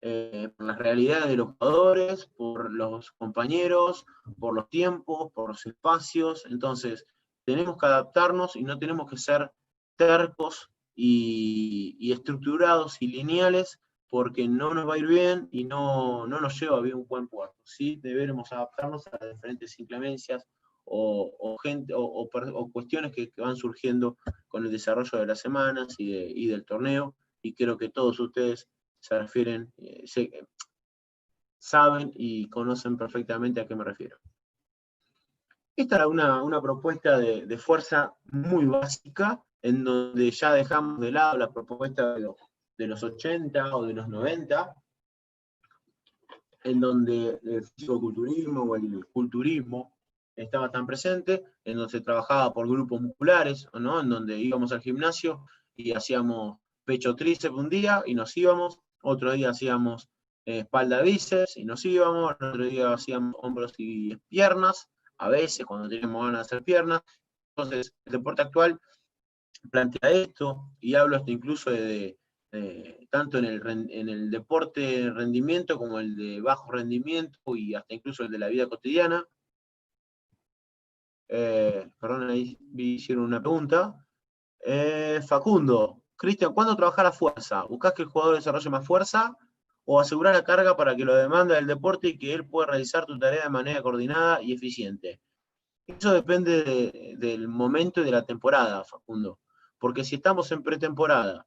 realidades de los jugadores, por los compañeros, por los tiempos, por los espacios. Entonces, tenemos que adaptarnos y no tenemos que ser tercos y estructurados y lineales, porque no nos va a ir bien y no nos lleva a bien un buen puerto. ¿Sí? Deberemos adaptarnos a las diferentes inclemencias o cuestiones que van surgiendo con el desarrollo de las semanas y del torneo, y creo que todos ustedes se refieren, saben y conocen perfectamente a qué me refiero. Esta era una propuesta de fuerza muy básica, en donde ya dejamos de lado la propuesta de los 80 o de los 90, en donde el fisicoculturismo o el culturismo estaba tan presente, en donde se trabajaba por grupos musculares, ¿no? En donde íbamos al gimnasio y hacíamos pecho tríceps un día y nos íbamos, otro día hacíamos espalda bíceps y nos íbamos, otro día hacíamos hombros y piernas, a veces cuando teníamos ganas de hacer piernas. Entonces el deporte actual plantea esto, y hablo hasta incluso tanto en el deporte de rendimiento como el de bajo rendimiento y hasta incluso el de la vida cotidiana. Perdón, ahí hicieron una pregunta. Facundo, Cristian, ¿cuándo trabajar a fuerza? ¿Buscás que el jugador desarrolle más fuerza o asegurar la carga para que lo demanda del deporte y que él pueda realizar tu tarea de manera coordinada y eficiente? Eso depende del momento y de la temporada, Facundo. Porque si estamos en pretemporada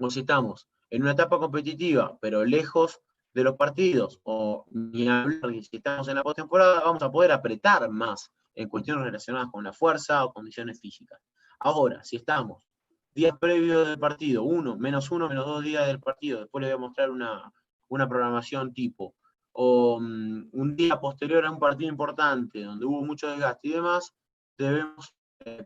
o si estamos en una etapa competitiva, pero lejos de los partidos, o ni hablar, si estamos en la postemporada, vamos a poder apretar más en cuestiones relacionadas con la fuerza o condiciones físicas. Ahora, si estamos días previos del partido, menos 2 días del partido, después les voy a mostrar una programación tipo, o un día posterior a un partido importante, donde hubo mucho desgaste y demás, debemos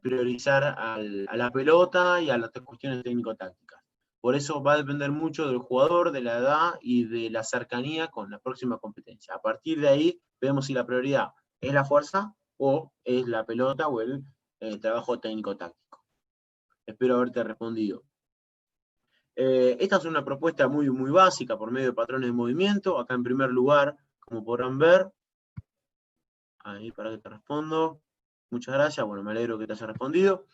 priorizar a la pelota y a las cuestiones técnico-tácticas. Por eso va a depender mucho del jugador, de la edad y de la cercanía con la próxima competencia. A partir de ahí, vemos si la prioridad es la fuerza o es la pelota o el trabajo técnico-táctico. Espero haberte respondido. Esta es una propuesta muy, muy básica por medio de patrones de movimiento. Acá en primer lugar, como podrán ver, ahí para que te respondo. Muchas gracias, bueno, me alegro que te haya respondido.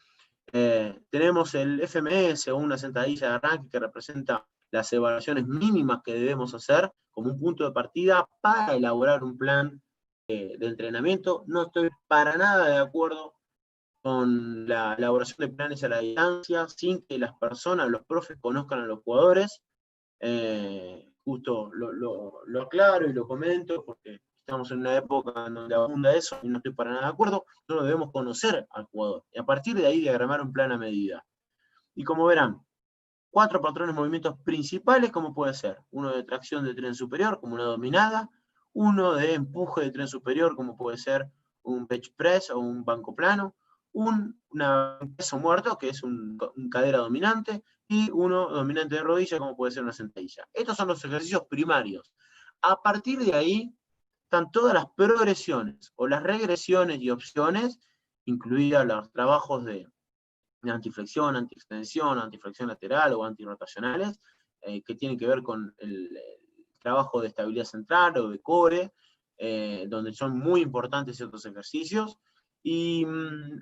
Tenemos el FMS o una sentadilla de arranque que representa las evaluaciones mínimas que debemos hacer como un punto de partida para elaborar un plan de entrenamiento. No estoy para nada de acuerdo con la elaboración de planes a la distancia sin que las personas, los profes, conozcan a los jugadores. Justo lo aclaro y lo comento porque estamos en una época en donde abunda eso y no estoy para nada de acuerdo. Nosotros debemos conocer al jugador y a partir de ahí diagramar un plan a medida. Y como verán, 4 patrones de movimientos principales, como puede ser uno de tracción de tren superior, como una dominada, uno de empuje de tren superior, como puede ser un bench press o un banco plano, un peso muerto, que es un cadera dominante, y uno dominante de rodilla, como puede ser una sentadilla. Estos son los ejercicios primarios. A partir de ahí están todas las progresiones o las regresiones y opciones, incluidas los trabajos de antiflexión, antiextensión, antiflexión lateral o antirotacionales, que tienen que ver con el trabajo de estabilidad central o de core, donde son muy importantes ciertos ejercicios. Y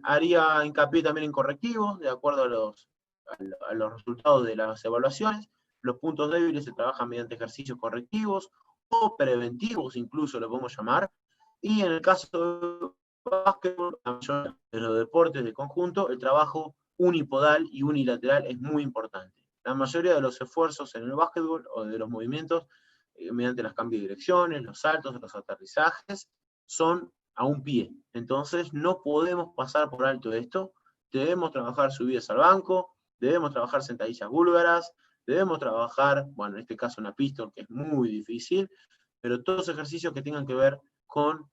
haría hincapié también en correctivos, de acuerdo a los resultados de las evaluaciones. Los puntos débiles se trabajan mediante ejercicios correctivos o preventivos, incluso lo podemos llamar. Y en el caso de básquetbol, de los deportes de conjunto, el trabajo unipodal y unilateral es muy importante. la mayoría de los esfuerzos en el básquetbol o de los movimientos, mediante los cambios de direcciones, los saltos, los aterrizajes, son a un pie. Entonces no podemos pasar por alto esto. Debemos trabajar subidas al banco, debemos trabajar sentadillas búlgaras, debemos trabajar, bueno, en este caso una pistol, que es muy difícil, pero todos ejercicios que tengan que ver con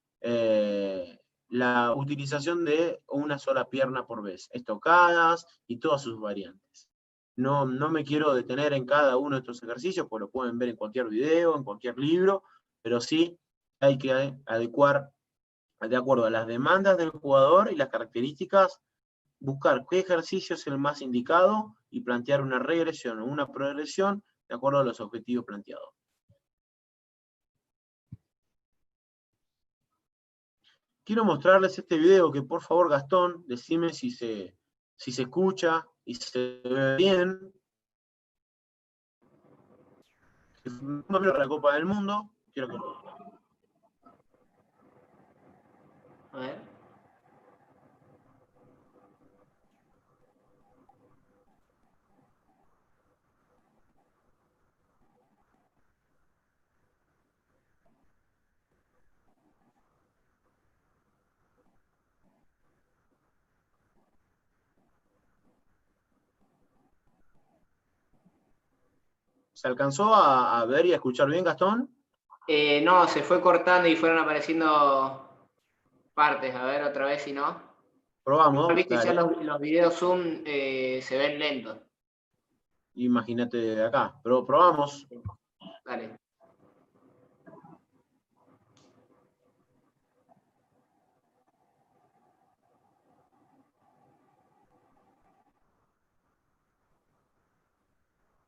la utilización de una sola pierna por vez, estocadas y todas sus variantes. No me quiero detener en cada uno de estos ejercicios, pues lo pueden ver en cualquier video, en cualquier libro, pero sí hay que adecuar de acuerdo a las demandas del jugador y las características, buscar qué ejercicio es el más indicado y plantear una regresión o una progresión de acuerdo a los objetivos planteados. Quiero mostrarles este video que, por favor, Gastón, decime si se escucha y se ve bien. La Copa del Mundo. Quiero que... A ver. ¿Se alcanzó a ver y a escuchar bien, Gastón? No, se fue cortando y fueron apareciendo partes. A ver, otra vez si no. Probamos, Viste, ya dale. los videos Zoom se ven lentos. Imagínate de acá, pero probamos. Dale.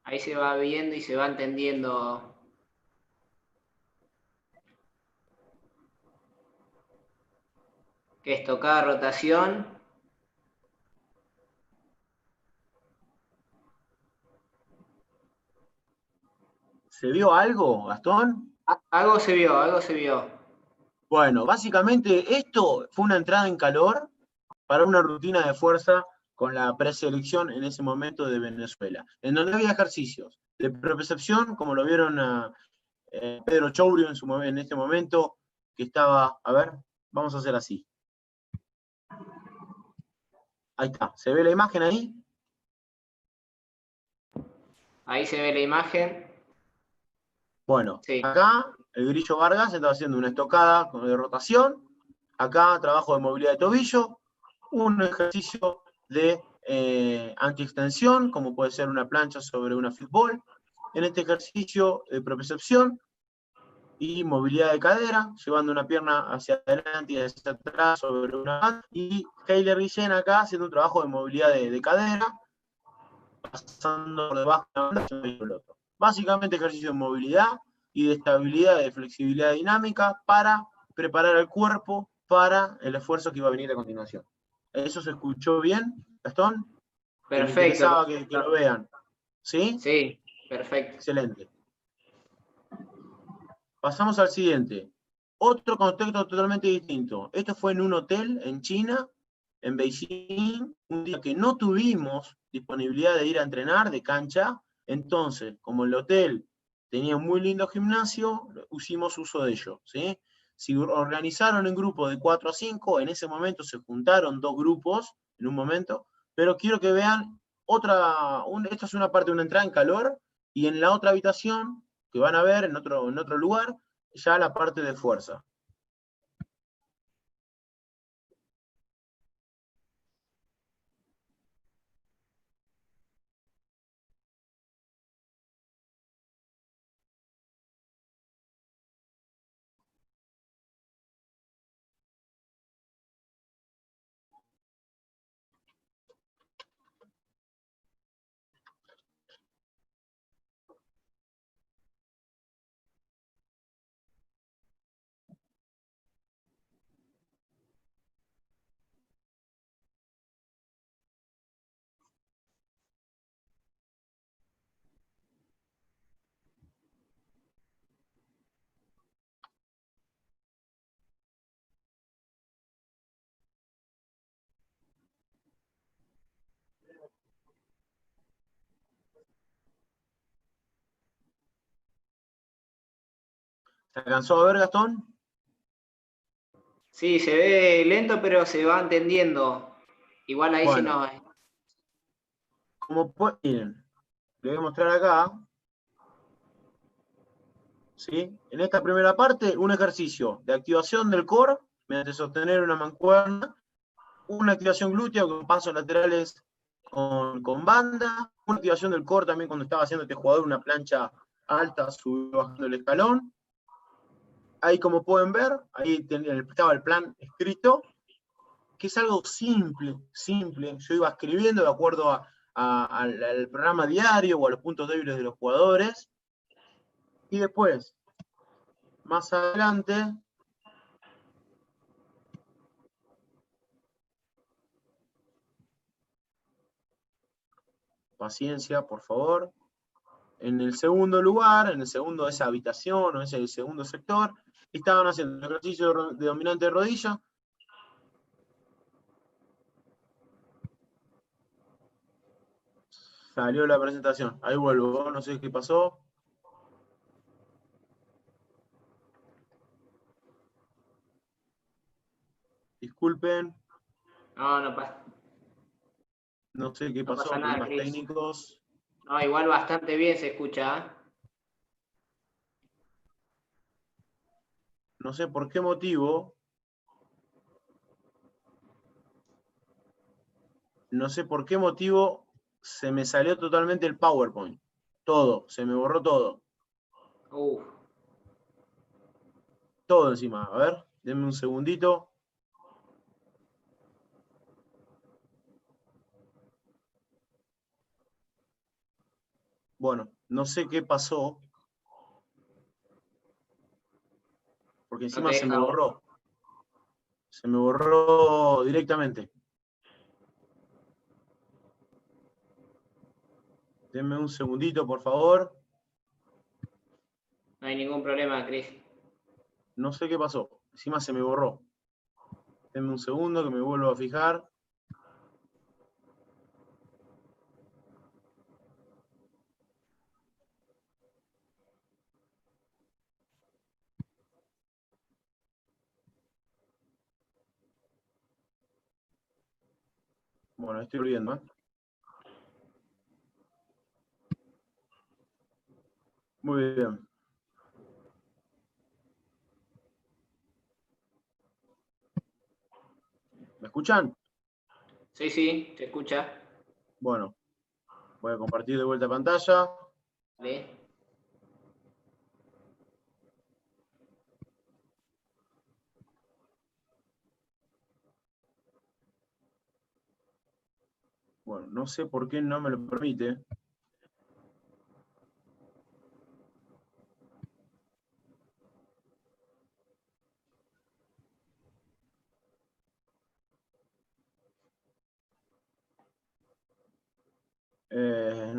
Ahí se va viendo y se va entendiendo. Que es tocada rotación. ¿Se vio algo, Gastón? Algo se vio, algo se vio. Bueno, básicamente esto fue una entrada en calor para una rutina de fuerza con la preselección en ese momento de Venezuela, en donde había ejercicios de propiocepción, como lo vieron a Pedro Chourio en este momento, que estaba, a ver, vamos a hacer así. Ahí está, ¿se ve la imagen ahí? Ahí se ve la imagen. Bueno, Sí. acá el Grillo Vargas estaba haciendo una estocada de rotación, acá trabajo de movilidad de tobillo, un ejercicio de antiextensión, como puede ser una plancha sobre una fútbol. En este ejercicio de propiocepción y movilidad de cadera, llevando una pierna hacia adelante y hacia atrás sobre una banda. Y Heiler Guillén acá haciendo un trabajo de movilidad de cadera, pasando por debajo de la banda y el otro. Básicamente ejercicio de movilidad y de estabilidad, de flexibilidad dinámica para preparar el cuerpo para el esfuerzo que iba a venir a continuación. ¿Eso se escuchó bien, Gastón? Que me Perfecto. interesaba que lo vean. ¿Sí? Sí, perfecto. Excelente. Pasamos al siguiente. Otro contexto totalmente distinto. Esto fue en un hotel en China, en Beijing, un día que no tuvimos disponibilidad de ir a entrenar, de cancha. Entonces, como el hotel tenía un muy lindo gimnasio, hicimos uso de ello, ¿sí? Si organizaron en grupos de 4 a 5, en ese momento se juntaron 2 grupos, en un momento, pero quiero que vean esta es una parte de una entrada en calor, y en la otra habitación, que van a ver en otro lugar, ya la parte de fuerza. ¿Se alcanzó a ver, Gastón? Sí, se ve lento, pero se va entendiendo. Igual ahí sí Bueno, no. como miren, le voy a mostrar acá, ¿sí? En esta primera parte, un ejercicio de activación del core, mediante sostener una mancuerna, una activación glútea con pasos laterales con banda, una activación del core también cuando estaba haciendo este jugador una plancha alta, subiendo bajando el escalón. Ahí como pueden ver, ahí estaba el plan escrito, que es algo simple, simple. Yo iba escribiendo de acuerdo al programa diario o a los puntos débiles de los jugadores. Y después, más adelante, paciencia, por favor. En el segundo lugar, en el segundo de esa habitación o ese segundo sector, estaban haciendo un ejercicio de dominante de rodilla. Salió la presentación. Ahí vuelvo, no sé qué pasó. Disculpen, No, no pasa. no sé qué No pasó, pasa nada, problemas Cris. técnicos. No, igual bastante bien se escucha, ¿eh? No sé por qué motivo. No sé por qué motivo se me salió totalmente el PowerPoint. Todo, se me borró todo. Uf. Todo encima. A ver, denme un segundito. Bueno, no sé qué pasó, porque No te encima se me deja. borró. Se me borró directamente. Denme un segundito, por favor. No hay ningún problema, Cris. No sé qué pasó. Encima se me borró. Denme un segundo que me vuelvo a fijar. Bueno, estoy volviendo, ¿eh? Muy bien. ¿Me escuchan? Sí, sí, se escucha. Bueno, voy a compartir de vuelta pantalla. ¿Vale? Bueno, no sé por qué no me lo permite.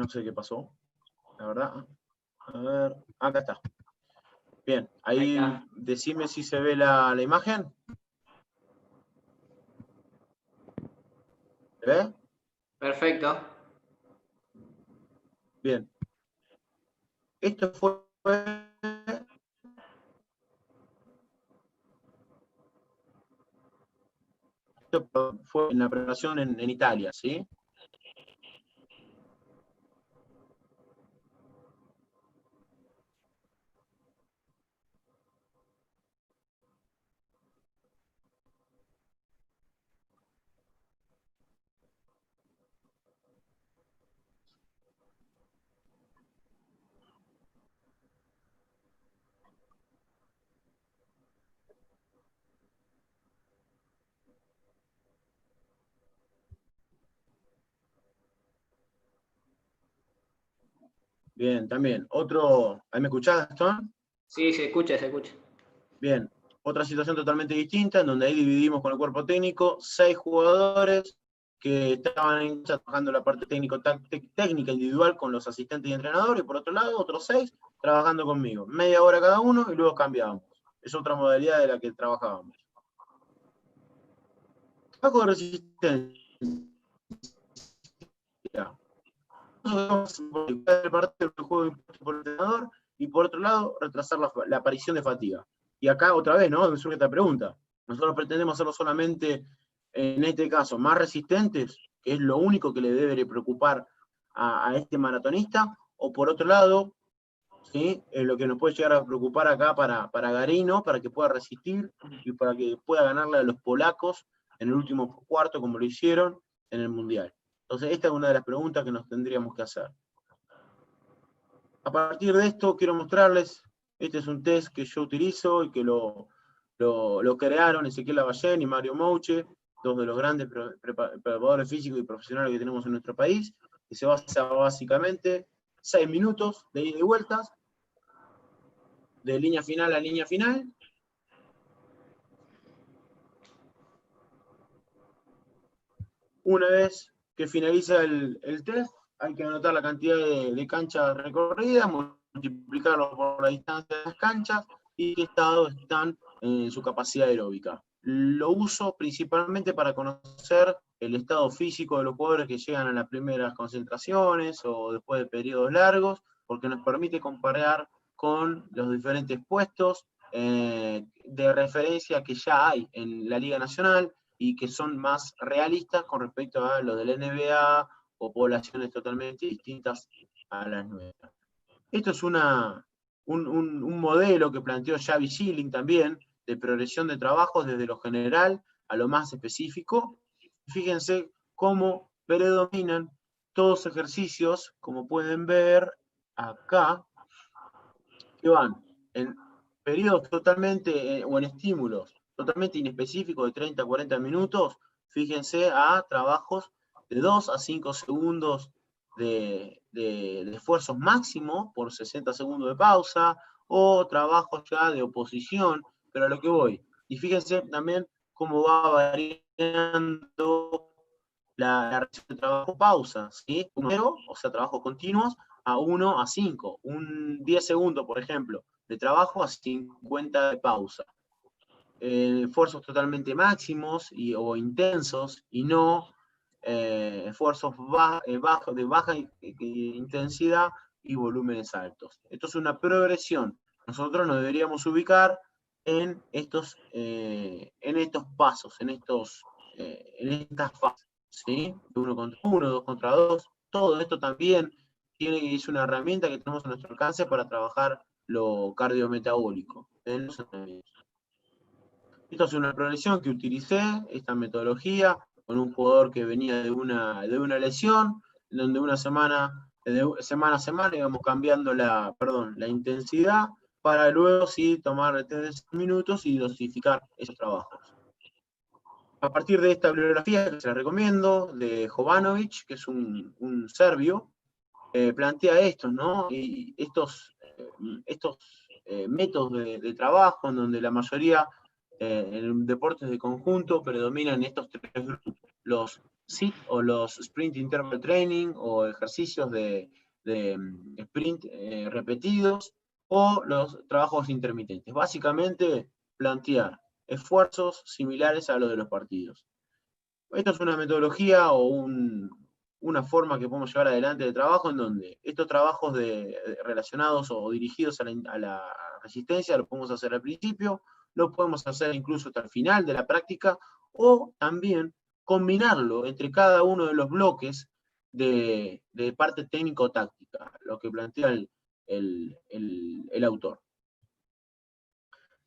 No sé qué pasó, la verdad. A ver, acá está. Bien, Ahí ahí está. decime si se ve la imagen. ¿Se ve? Perfecto. Bien. Esto fue en la preparación en Italia, ¿sí? Bien, también. ¿Ahí me escuchás, Gastón? Sí, se escucha, se escucha. Bien. Otra situación totalmente distinta, en donde ahí dividimos con el cuerpo técnico 6 jugadores que estaban trabajando la parte técnica individual con los asistentes y entrenadores, y por otro lado, otros 6 trabajando conmigo. Media hora cada uno y luego cambiábamos. Es otra modalidad de la que trabajábamos. Trabajo de resistencia. Nosotros vamos a parte del juego impuesto por el entrenador y por otro lado, retrasar la aparición de fatiga. Y acá otra vez, ¿no? Me surge esta pregunta. Nosotros pretendemos hacerlo solamente, en este caso, más resistentes, que es lo único que le debe preocupar a este maratonista, o por otro lado, ¿sí? Lo que nos puede llegar a preocupar acá para Garino, para que pueda resistir y para que pueda ganarle a los polacos en el último cuarto, como lo hicieron en el Mundial. Entonces, esta es una de las preguntas que nos tendríamos que hacer. A partir de esto, quiero mostrarles, este es un test que yo utilizo y que lo crearon Ezequiel Lavallén y Mario Mouche, dos de los grandes preparadores físicos y profesionales que tenemos en nuestro país, que se basa básicamente 6 minutos de ida y vueltas, de línea final a línea final. Una vez que finaliza el test, hay que anotar la cantidad de canchas recorridas, multiplicarlo por la distancia de las canchas y qué estado están en su capacidad aeróbica. Lo uso principalmente para conocer el estado físico de los jugadores que llegan a las primeras concentraciones o después de periodos largos, porque nos permite comparar con los diferentes puestos de referencia que ya hay en la Liga Nacional y que son más realistas con respecto a los del NBA o poblaciones totalmente distintas a las nuestras. Esto es un modelo que planteó Xavi Schilling también, de progresión de trabajos desde lo general a lo más específico. Fíjense cómo predominan todos ejercicios, como pueden ver acá, que van en periodos totalmente, o en estímulos totalmente inespecíficos de 30 a 40 minutos, fíjense a trabajos de 2 a 5 segundos de esfuerzos máximos por 60 segundos de pausa, o trabajos ya de oposición, pero a lo que voy. Y fíjense también cómo va variando la relación de trabajo-pausa, ¿sí? 1-0, o sea, trabajos continuos, a 1 a 5. Un 10 segundos, por ejemplo, de trabajo a 50 de pausa. Esfuerzos totalmente máximos o intensos y no esfuerzos bajos, de baja intensidad y volúmenes altos. Esto es una progresión. Nosotros nos deberíamos ubicar en estos pasos, en estas fases, ¿sí? 1 contra 1, 2 contra 2. Todo esto también es una herramienta que tenemos a nuestro alcance para trabajar lo cardiometabólico en los entrenamientos. Esta es una progresión que utilicé, esta metodología, con un jugador que venía de una lesión, donde de semana a semana íbamos cambiando la intensidad, para luego sí tomar 3 minutos y dosificar esos trabajos. A partir de esta bibliografía, que se la recomiendo, de Jovanovic, que es un serbio, plantea esto, ¿no? Y estos métodos de trabajo, en donde la mayoría en deportes de conjunto predominan estos 3 grupos: los SIT o los Sprint Interval Training, o ejercicios de sprint repetidos, o los trabajos intermitentes. Básicamente, plantear esfuerzos similares a los de los partidos. Esto es una metodología o una forma que podemos llevar adelante de trabajo, en donde estos trabajos relacionados o dirigidos a la resistencia los podemos hacer al principio, lo podemos hacer incluso hasta el final de la práctica, o también combinarlo entre cada uno de los bloques de parte técnico-táctica, lo que plantea el autor.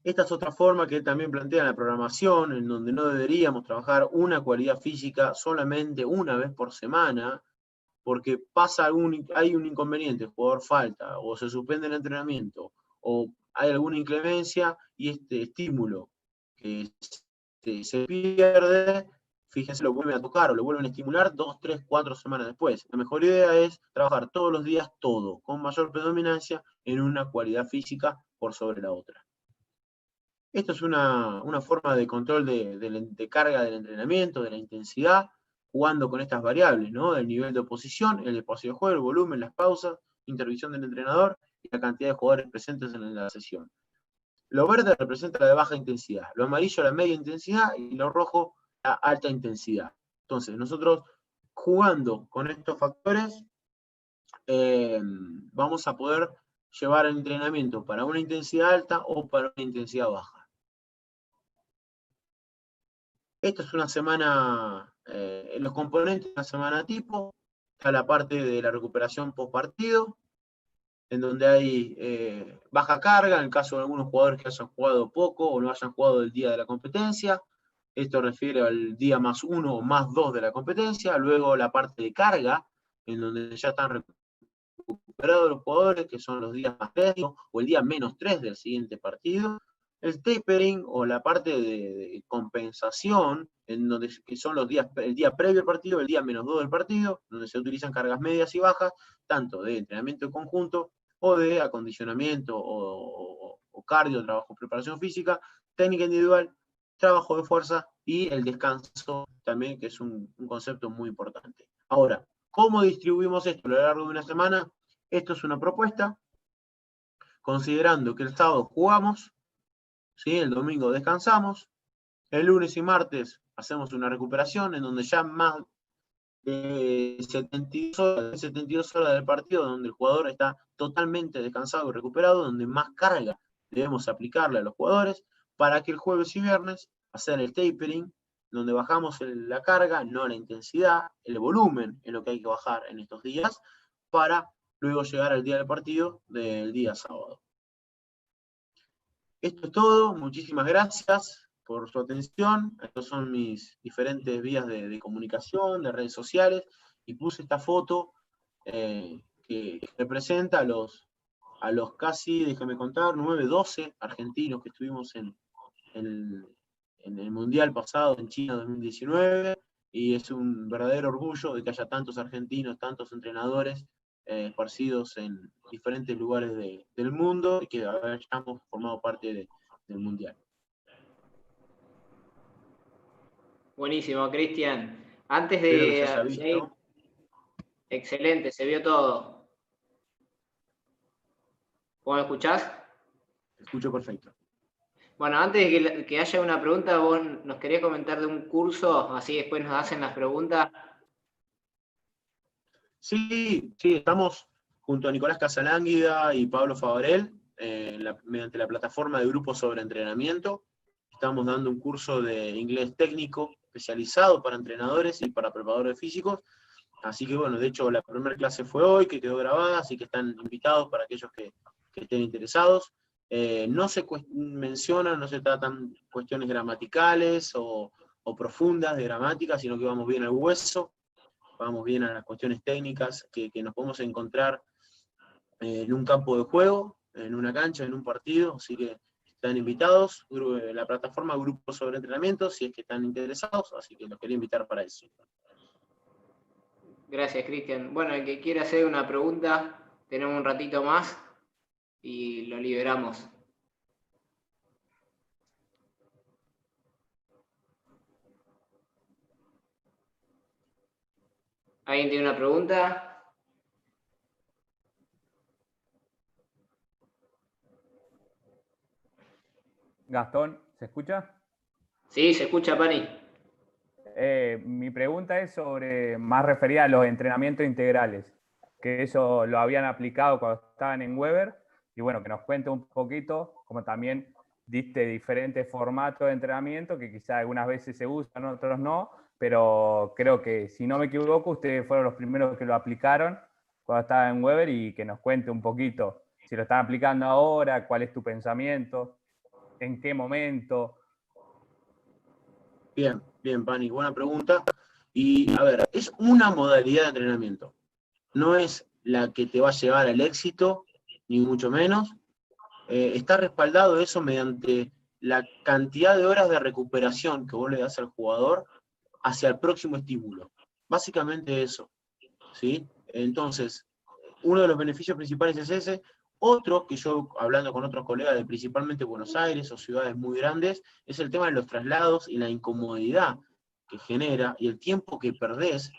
Esta es otra forma que también plantea la programación, en donde no deberíamos trabajar una cualidad física solamente una vez por semana, porque hay un inconveniente, el jugador falta, o se suspende el entrenamiento, o hay alguna inclemencia, y este estímulo que se pierde, fíjense, lo vuelven a tocar o lo vuelven a estimular 2, 3, 4 semanas después. La mejor idea es trabajar todos los días todo, con mayor predominancia en una cualidad física por sobre la otra. Esto es una forma de control de carga del entrenamiento, de la intensidad, jugando con estas variables, ¿no? El nivel de oposición, el espacio de juego, el volumen, las pausas, intervisión del entrenador y la cantidad de jugadores presentes en la sesión. Lo verde representa la de baja intensidad, lo amarillo la media intensidad y lo rojo la alta intensidad. Entonces, nosotros jugando con estos factores vamos a poder llevar el entrenamiento para una intensidad alta o para una intensidad baja. Esta es una semana, los componentes de una semana tipo. Está la parte de la recuperación post partido, en donde hay baja carga, en el caso de algunos jugadores que hayan jugado poco o no hayan jugado el día de la competencia. Esto refiere al día +1 o +2 de la competencia. Luego la parte de carga, en donde ya están recuperados los jugadores, que son los días +3 o el día -3 del siguiente partido. El tapering o la parte de compensación, en donde que son los días, el día previo al partido, el día -2 del partido, donde se utilizan cargas medias y bajas, tanto de entrenamiento en conjunto o de acondicionamiento o cardio, trabajo, preparación física, técnica individual, trabajo de fuerza y el descanso también, que es un concepto muy importante. Ahora, ¿cómo distribuimos esto a lo largo de una semana? Esto es una propuesta, considerando que el sábado jugamos, ¿sí? El domingo descansamos, el lunes y martes hacemos una recuperación en donde ya más de 72 horas del partido, donde el jugador está totalmente descansado y recuperado, donde más carga debemos aplicarle a los jugadores, para que el jueves y viernes hacer el tapering, donde bajamos la carga, no la intensidad, el volumen es lo que hay que bajar en estos días, para luego llegar al día del partido del día sábado. Esto es todo, muchísimas gracias por su atención. Estas son mis diferentes vías de comunicación, de redes sociales, y puse esta foto que representa a los casi, déjame contar, 9, 12 argentinos que estuvimos en el Mundial pasado en China 2019, y es un verdadero orgullo de que haya tantos argentinos, tantos entrenadores esparcidos en diferentes lugares del mundo y que hayamos formado parte del Mundial. Buenísimo, Cristian. Antes Espero que se haya de visto. seguir, excelente, se vio todo. ¿Vos me escuchás? Te escucho perfecto. Bueno, antes de que haya una pregunta, vos nos querías comentar de un curso, así después nos hacen las preguntas. Sí, estamos junto a Nicolás Casalánguida y Pablo Favorel, mediante la plataforma de grupos sobre entrenamiento. Estamos dando un curso de inglés técnico especializado para entrenadores y para preparadores físicos. Así que bueno, de hecho la primera clase fue hoy, que quedó grabada, así que están invitados para aquellos que estén interesados. No se mencionan, no se tratan cuestiones gramaticales o profundas de gramática, sino que vamos bien al hueso, vamos bien a las cuestiones técnicas que nos podemos encontrar en un campo de juego, en una cancha, en un partido, así que están invitados, la plataforma Grupos sobre Entrenamiento, si es que están interesados, así que los quería invitar para eso. Gracias, Cristian. Bueno, el que quiera hacer una pregunta, tenemos un ratito más y lo liberamos. ¿Alguien tiene una pregunta? Gastón, ¿se escucha? Sí, se escucha, Pani. Mi pregunta es más referida a los entrenamientos integrales, que eso lo habían aplicado cuando estaban en Weber, y bueno, que nos cuente un poquito, como también diste diferentes formatos de entrenamiento, que quizás algunas veces se usan, otros no, pero creo que, si no me equivoco, ustedes fueron los primeros que lo aplicaron cuando estaban en Weber, y que nos cuente un poquito si lo están aplicando ahora, cuál es tu pensamiento, en qué momento. Bien, Pani, buena pregunta. Y a ver, es una modalidad de entrenamiento. No es la que te va a llevar al éxito, ni mucho menos. Está respaldado eso mediante la cantidad de horas de recuperación que vos le das al jugador hacia el próximo estímulo. Básicamente eso, ¿sí? Entonces, uno de los beneficios principales es ese. Otro, que yo, hablando con otros colegas de principalmente Buenos Aires o ciudades muy grandes, es el tema de los traslados y la incomodidad que genera y el tiempo que perdés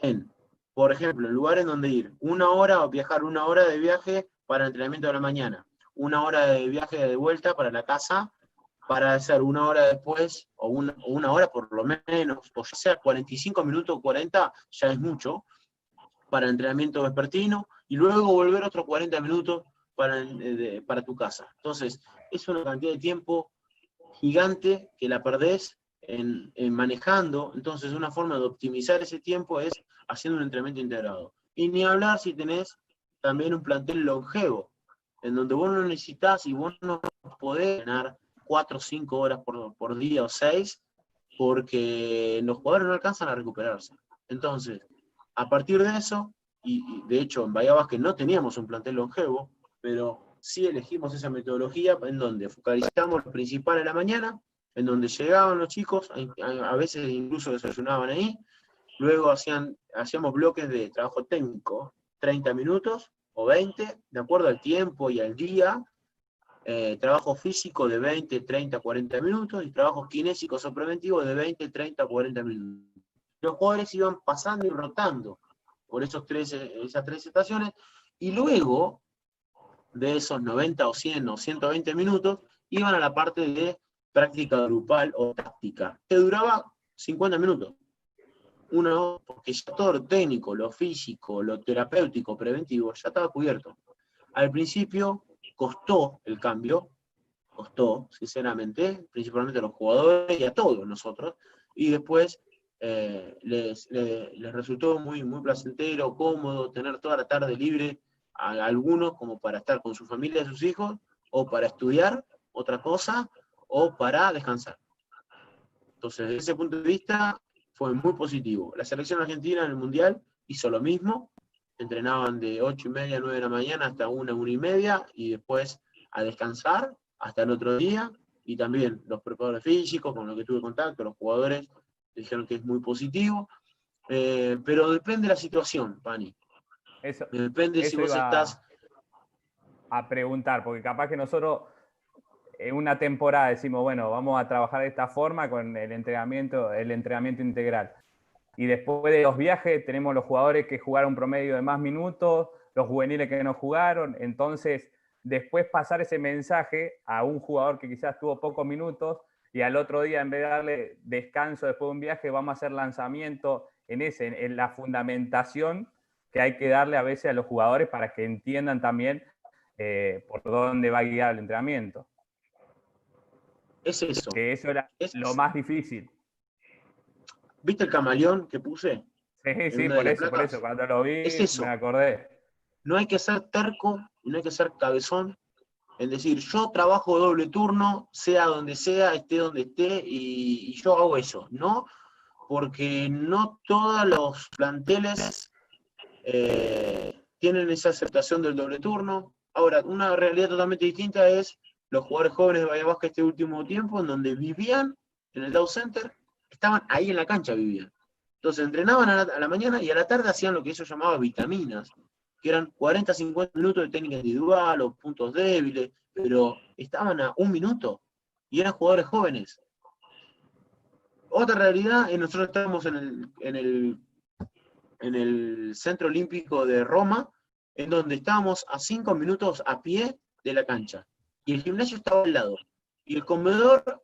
en, por ejemplo, en lugares donde ir 1 hora o viajar 1 hora de viaje para el entrenamiento de la mañana, 1 hora de viaje de vuelta para la casa, para hacer 1 hora después, o una hora por lo menos, o ya sea 45 minutos o 40, ya es mucho, para el entrenamiento vespertino, y luego volver otros 40 minutos para tu casa. Entonces, es una cantidad de tiempo gigante que la perdés en manejando. Entonces, una forma de optimizar ese tiempo es haciendo un entrenamiento integrado. Y ni hablar si tenés también un plantel longevo, en donde vos no necesitas y vos no podés ganar 4 o 5 horas por día o 6, porque los jugadores no alcanzan a recuperarse. Entonces, a partir de eso, y de hecho en Bahía Básquet no teníamos un plantel longevo, pero sí elegimos esa metodología en donde focalizamos lo principal en la mañana, en donde llegaban los chicos, a veces incluso desayunaban ahí, luego hacíamos bloques de trabajo técnico, 30 minutos o 20, de acuerdo al tiempo y al día, trabajo físico de 20, 30, 40 minutos, y trabajos kinésicos o preventivos de 20, 30, 40 minutos. Los jugadores iban pasando y rotando por esas 3 estaciones, y luego de esos 90 o 100 o 120 minutos, iban a la parte de práctica grupal o táctica, que duraba 50 minutos. Porque ya todo lo técnico, lo físico, lo terapéutico, preventivo, ya estaba cubierto. Al principio costó el cambio, sinceramente, principalmente a los jugadores y a todos nosotros, y después les resultó muy, muy placentero, cómodo, tener toda la tarde libre, a algunos como para estar con su familia y sus hijos, o para estudiar otra cosa, o para descansar. Entonces, desde ese punto de vista, fue muy positivo. La selección argentina en el Mundial hizo lo mismo, entrenaban de 8:30 a 9 de la mañana hasta 1, 1:30, y después a descansar hasta el otro día, y también los preparadores físicos, con los que tuve contacto, los jugadores, dijeron que es muy positivo, pero depende de la situación, Pani. Depende si vos estás... a preguntar, porque capaz que nosotros en una temporada decimos, bueno, vamos a trabajar de esta forma con el entrenamiento integral. Y después de los viajes tenemos los jugadores que jugaron promedio de más minutos, los juveniles que no jugaron. Entonces, después pasar ese mensaje a un jugador que quizás tuvo pocos minutos, y al otro día, en vez de darle descanso después de un viaje, vamos a hacer lanzamiento en la fundamentación que hay que darle a veces a los jugadores para que entiendan también por dónde va a guiar el entrenamiento. Es eso. Que eso era lo más difícil. ¿Viste el camaleón que puse? Sí, por eso, cuando lo vi me acordé. No hay que ser terco y no hay que ser cabezón en decir, yo trabajo doble turno, sea donde sea, esté donde esté, y yo hago eso. No, porque no todos los planteles tienen esa aceptación del doble turno. Ahora, una realidad totalmente distinta es los jugadores jóvenes de Bahía Básquet este último tiempo, en donde vivían en el Dow Center, estaban ahí en la cancha, vivían. Entonces entrenaban a la mañana y a la tarde hacían lo que ellos llamaban vitaminas, que eran 40, 50 minutos de técnica individual o puntos débiles, pero estaban a 1 minuto y eran jugadores jóvenes. Otra realidad es nosotros estábamos en el Centro Olímpico de Roma, en donde estábamos a 5 minutos a pie de la cancha. Y el gimnasio estaba al lado. Y el comedor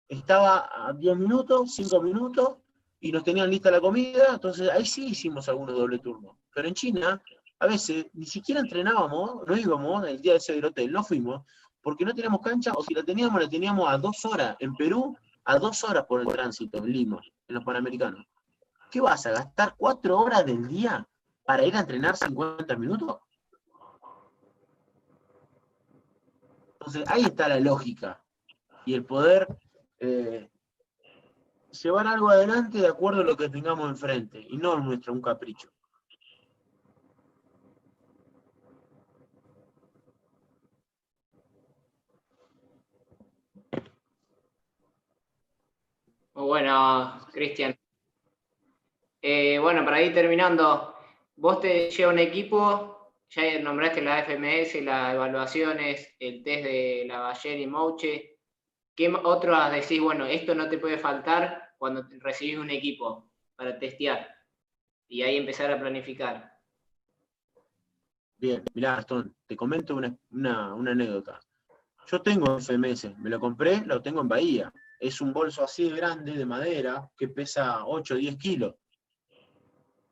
estaba a 10 minutos, 5 minutos, y nos tenían lista la comida. Entonces ahí sí hicimos algunos doble turnos. Pero en China, a veces, ni siquiera entrenábamos, no íbamos el día ese del hotel, no fuimos, porque no teníamos cancha, o si la teníamos a 2 horas. En Perú, a 2 horas por el tránsito, en Lima, en los Panamericanos. ¿Qué vas a gastar 4 horas del día para ir a entrenar 50 minutos? Entonces ahí está la lógica y el poder llevar algo adelante de acuerdo a lo que tengamos enfrente y no un capricho. Muy bueno, Cristian. Bueno, para ir terminando, vos te lleva un equipo, ya nombraste la FMS, las evaluaciones, el test de Lavallée y Mouche. ¿Qué otros decís, bueno, esto no te puede faltar cuando recibís un equipo para testear? Y ahí empezar a planificar. Bien, mirá, Gastón, te comento una anécdota. Yo tengo FMS, me lo compré, lo tengo en Bahía. Es un bolso así de grande, de madera, que pesa 8 o 10 kilos.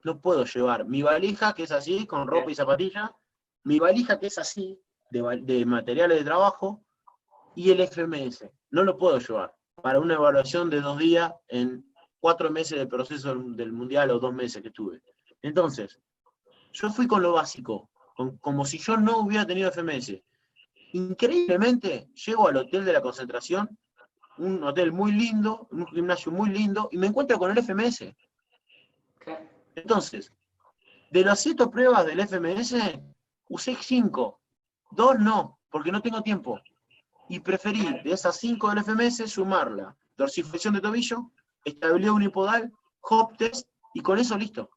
No puedo llevar mi valija, que es así, con ropa y zapatillas, mi valija, que es así, de materiales de trabajo y el FMS. No lo puedo llevar para una evaluación de 2 días en 4 meses del proceso del Mundial o 2 meses que estuve. Entonces, yo fui con lo básico, como si yo no hubiera tenido FMS. Increíblemente, llego al hotel de la concentración, un hotel muy lindo, un gimnasio muy lindo, y me encuentro con el FMS. Entonces, de las 7 pruebas del FMS, usé 5. 2 no, porque no tengo tiempo. Y preferí de esas 5 del FMS sumarla dorsiflexión de tobillo, estabilidad unipodal, hop test, y con eso listo.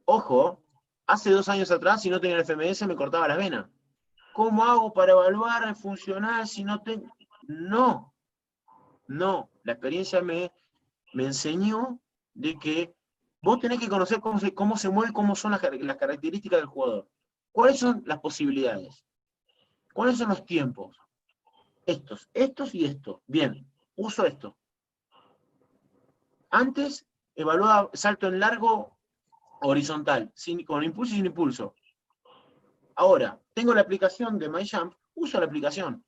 Ojo, hace 2 años atrás, si no tenía el FMS, me cortaba las venas. ¿Cómo hago para evaluar funcional si no tengo? No, la experiencia me enseñó de que vos tenés que conocer cómo se mueve, cómo son las características del jugador. ¿Cuáles son las posibilidades? ¿Cuáles son los tiempos? Estos y estos. Bien, uso esto. Antes evaluaba salto en largo horizontal, con impulso y sin impulso. Ahora, tengo la aplicación de MyJump, uso la aplicación.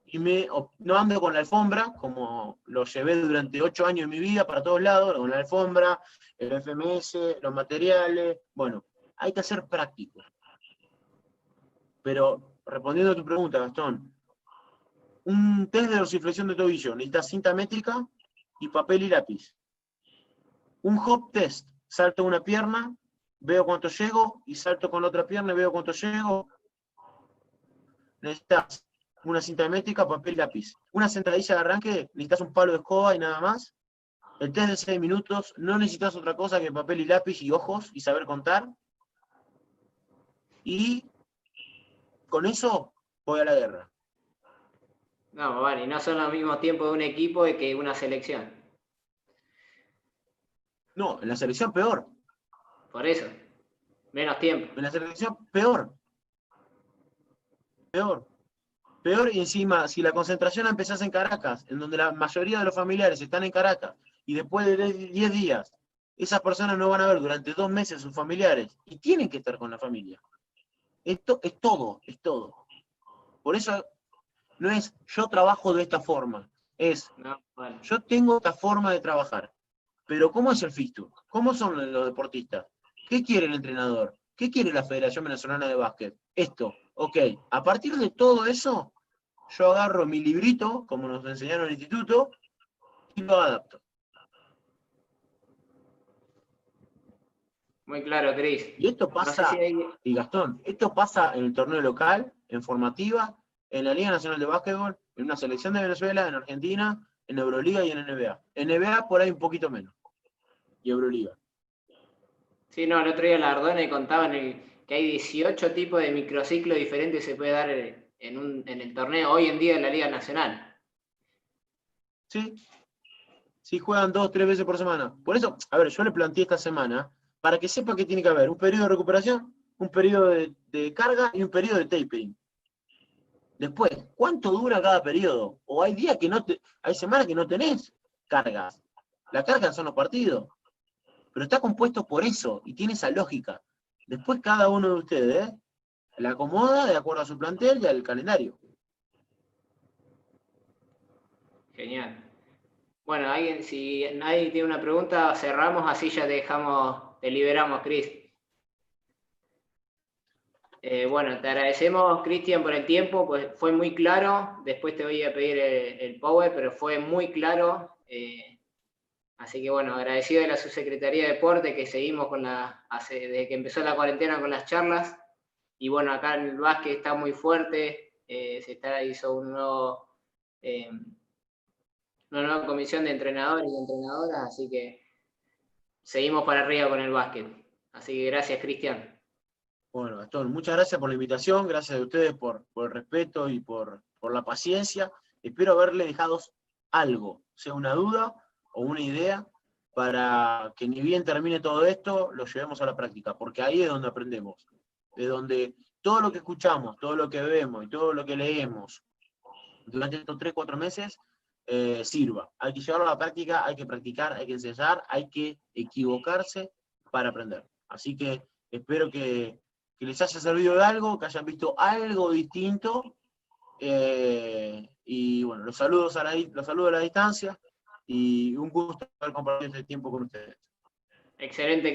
Y no ando con la alfombra, como lo llevé durante 8 años de mi vida para todos lados, con la alfombra, el FMS, los materiales. Bueno, hay que ser práctico. Pero, respondiendo a tu pregunta, Gastón, un test de dorsiflexión de tobillo, necesitas cinta métrica y papel y lápiz. Un hop test, salto una pierna, veo cuánto llego, y salto con la otra pierna y veo cuánto llego. Necesitas una cinta métrica, papel y lápiz. Una sentadilla de arranque, necesitas un palo de escoba y nada más. El test de 6 minutos, no necesitas otra cosa que papel y lápiz y ojos y saber contar. Y con eso voy a la guerra. No, vale, no son los mismos tiempos de un equipo que una selección. No, en la selección peor. Por eso, menos tiempo. En la selección peor. Peor, y encima, si la concentración la empezás en Caracas, en donde la mayoría de los familiares están en Caracas, y después de 10 días, esas personas no van a ver durante 2 meses a sus familiares, y tienen que estar con la familia. Esto es todo. Por eso no es yo trabajo de esta forma, No, vale. yo tengo esta forma de trabajar. Pero ¿cómo es el fixture? ¿Cómo son los deportistas? ¿Qué quiere el entrenador? ¿Qué quiere la Federación Venezolana de Básquet? Esto, ok. A partir de todo eso, yo agarro mi librito, como nos enseñaron en el instituto, y lo adapto. Muy claro, Cris. Y esto pasa, no sé si hay... y Gastón, esto pasa en el torneo local, en formativa, en la Liga Nacional de Básquetbol, en una selección de Venezuela, en Argentina, en Euroliga y en NBA. En NBA por ahí un poquito menos. Y Euroliga. Sí, no, el otro día la Ardone contaban que hay 18 tipos de microciclos diferentes que se puede dar en el torneo hoy en día en la Liga Nacional. Sí, juegan 2 o 3 veces por semana. Por eso, a ver, yo le planteé esta semana, para que sepa que tiene que haber un periodo de recuperación, un periodo de carga y un periodo de tapering. Después, ¿cuánto dura cada periodo? O hay días que hay semanas que no tenés cargas. La carga son los partidos. Pero está compuesto por eso, y tiene esa lógica. Después cada uno de ustedes la acomoda de acuerdo a su plantel y al calendario. Genial. Bueno, si nadie tiene una pregunta, cerramos, así ya te liberamos, Cris. Bueno, te agradecemos, Cristian, por el tiempo, pues fue muy claro. Después te voy a pedir el power, pero fue muy claro. Así que bueno, agradecido de la Subsecretaría de Deporte, que seguimos desde que empezó la cuarentena con las charlas. Y bueno, acá en el básquet está muy fuerte, hizo una nueva comisión de entrenadores y entrenadoras, así que seguimos para arriba con el básquet. Así que gracias, Cristian. Bueno, Gastón, muchas gracias por la invitación, gracias a ustedes por el respeto y por la paciencia. Espero haberle dejado algo, sea una duda o una idea, para que ni bien termine todo esto, lo llevemos a la práctica, porque ahí es donde aprendemos, de donde todo lo que escuchamos, todo lo que vemos y todo lo que leemos durante estos 3 o 4 meses sirva. Hay que llevarlo a la práctica, hay que practicar, hay que ensayar, hay que equivocarse para aprender. Así que espero que les haya servido de algo, que hayan visto algo distinto. Y bueno, los saludo a la distancia y un gusto haber compartido este tiempo con ustedes. Excelente.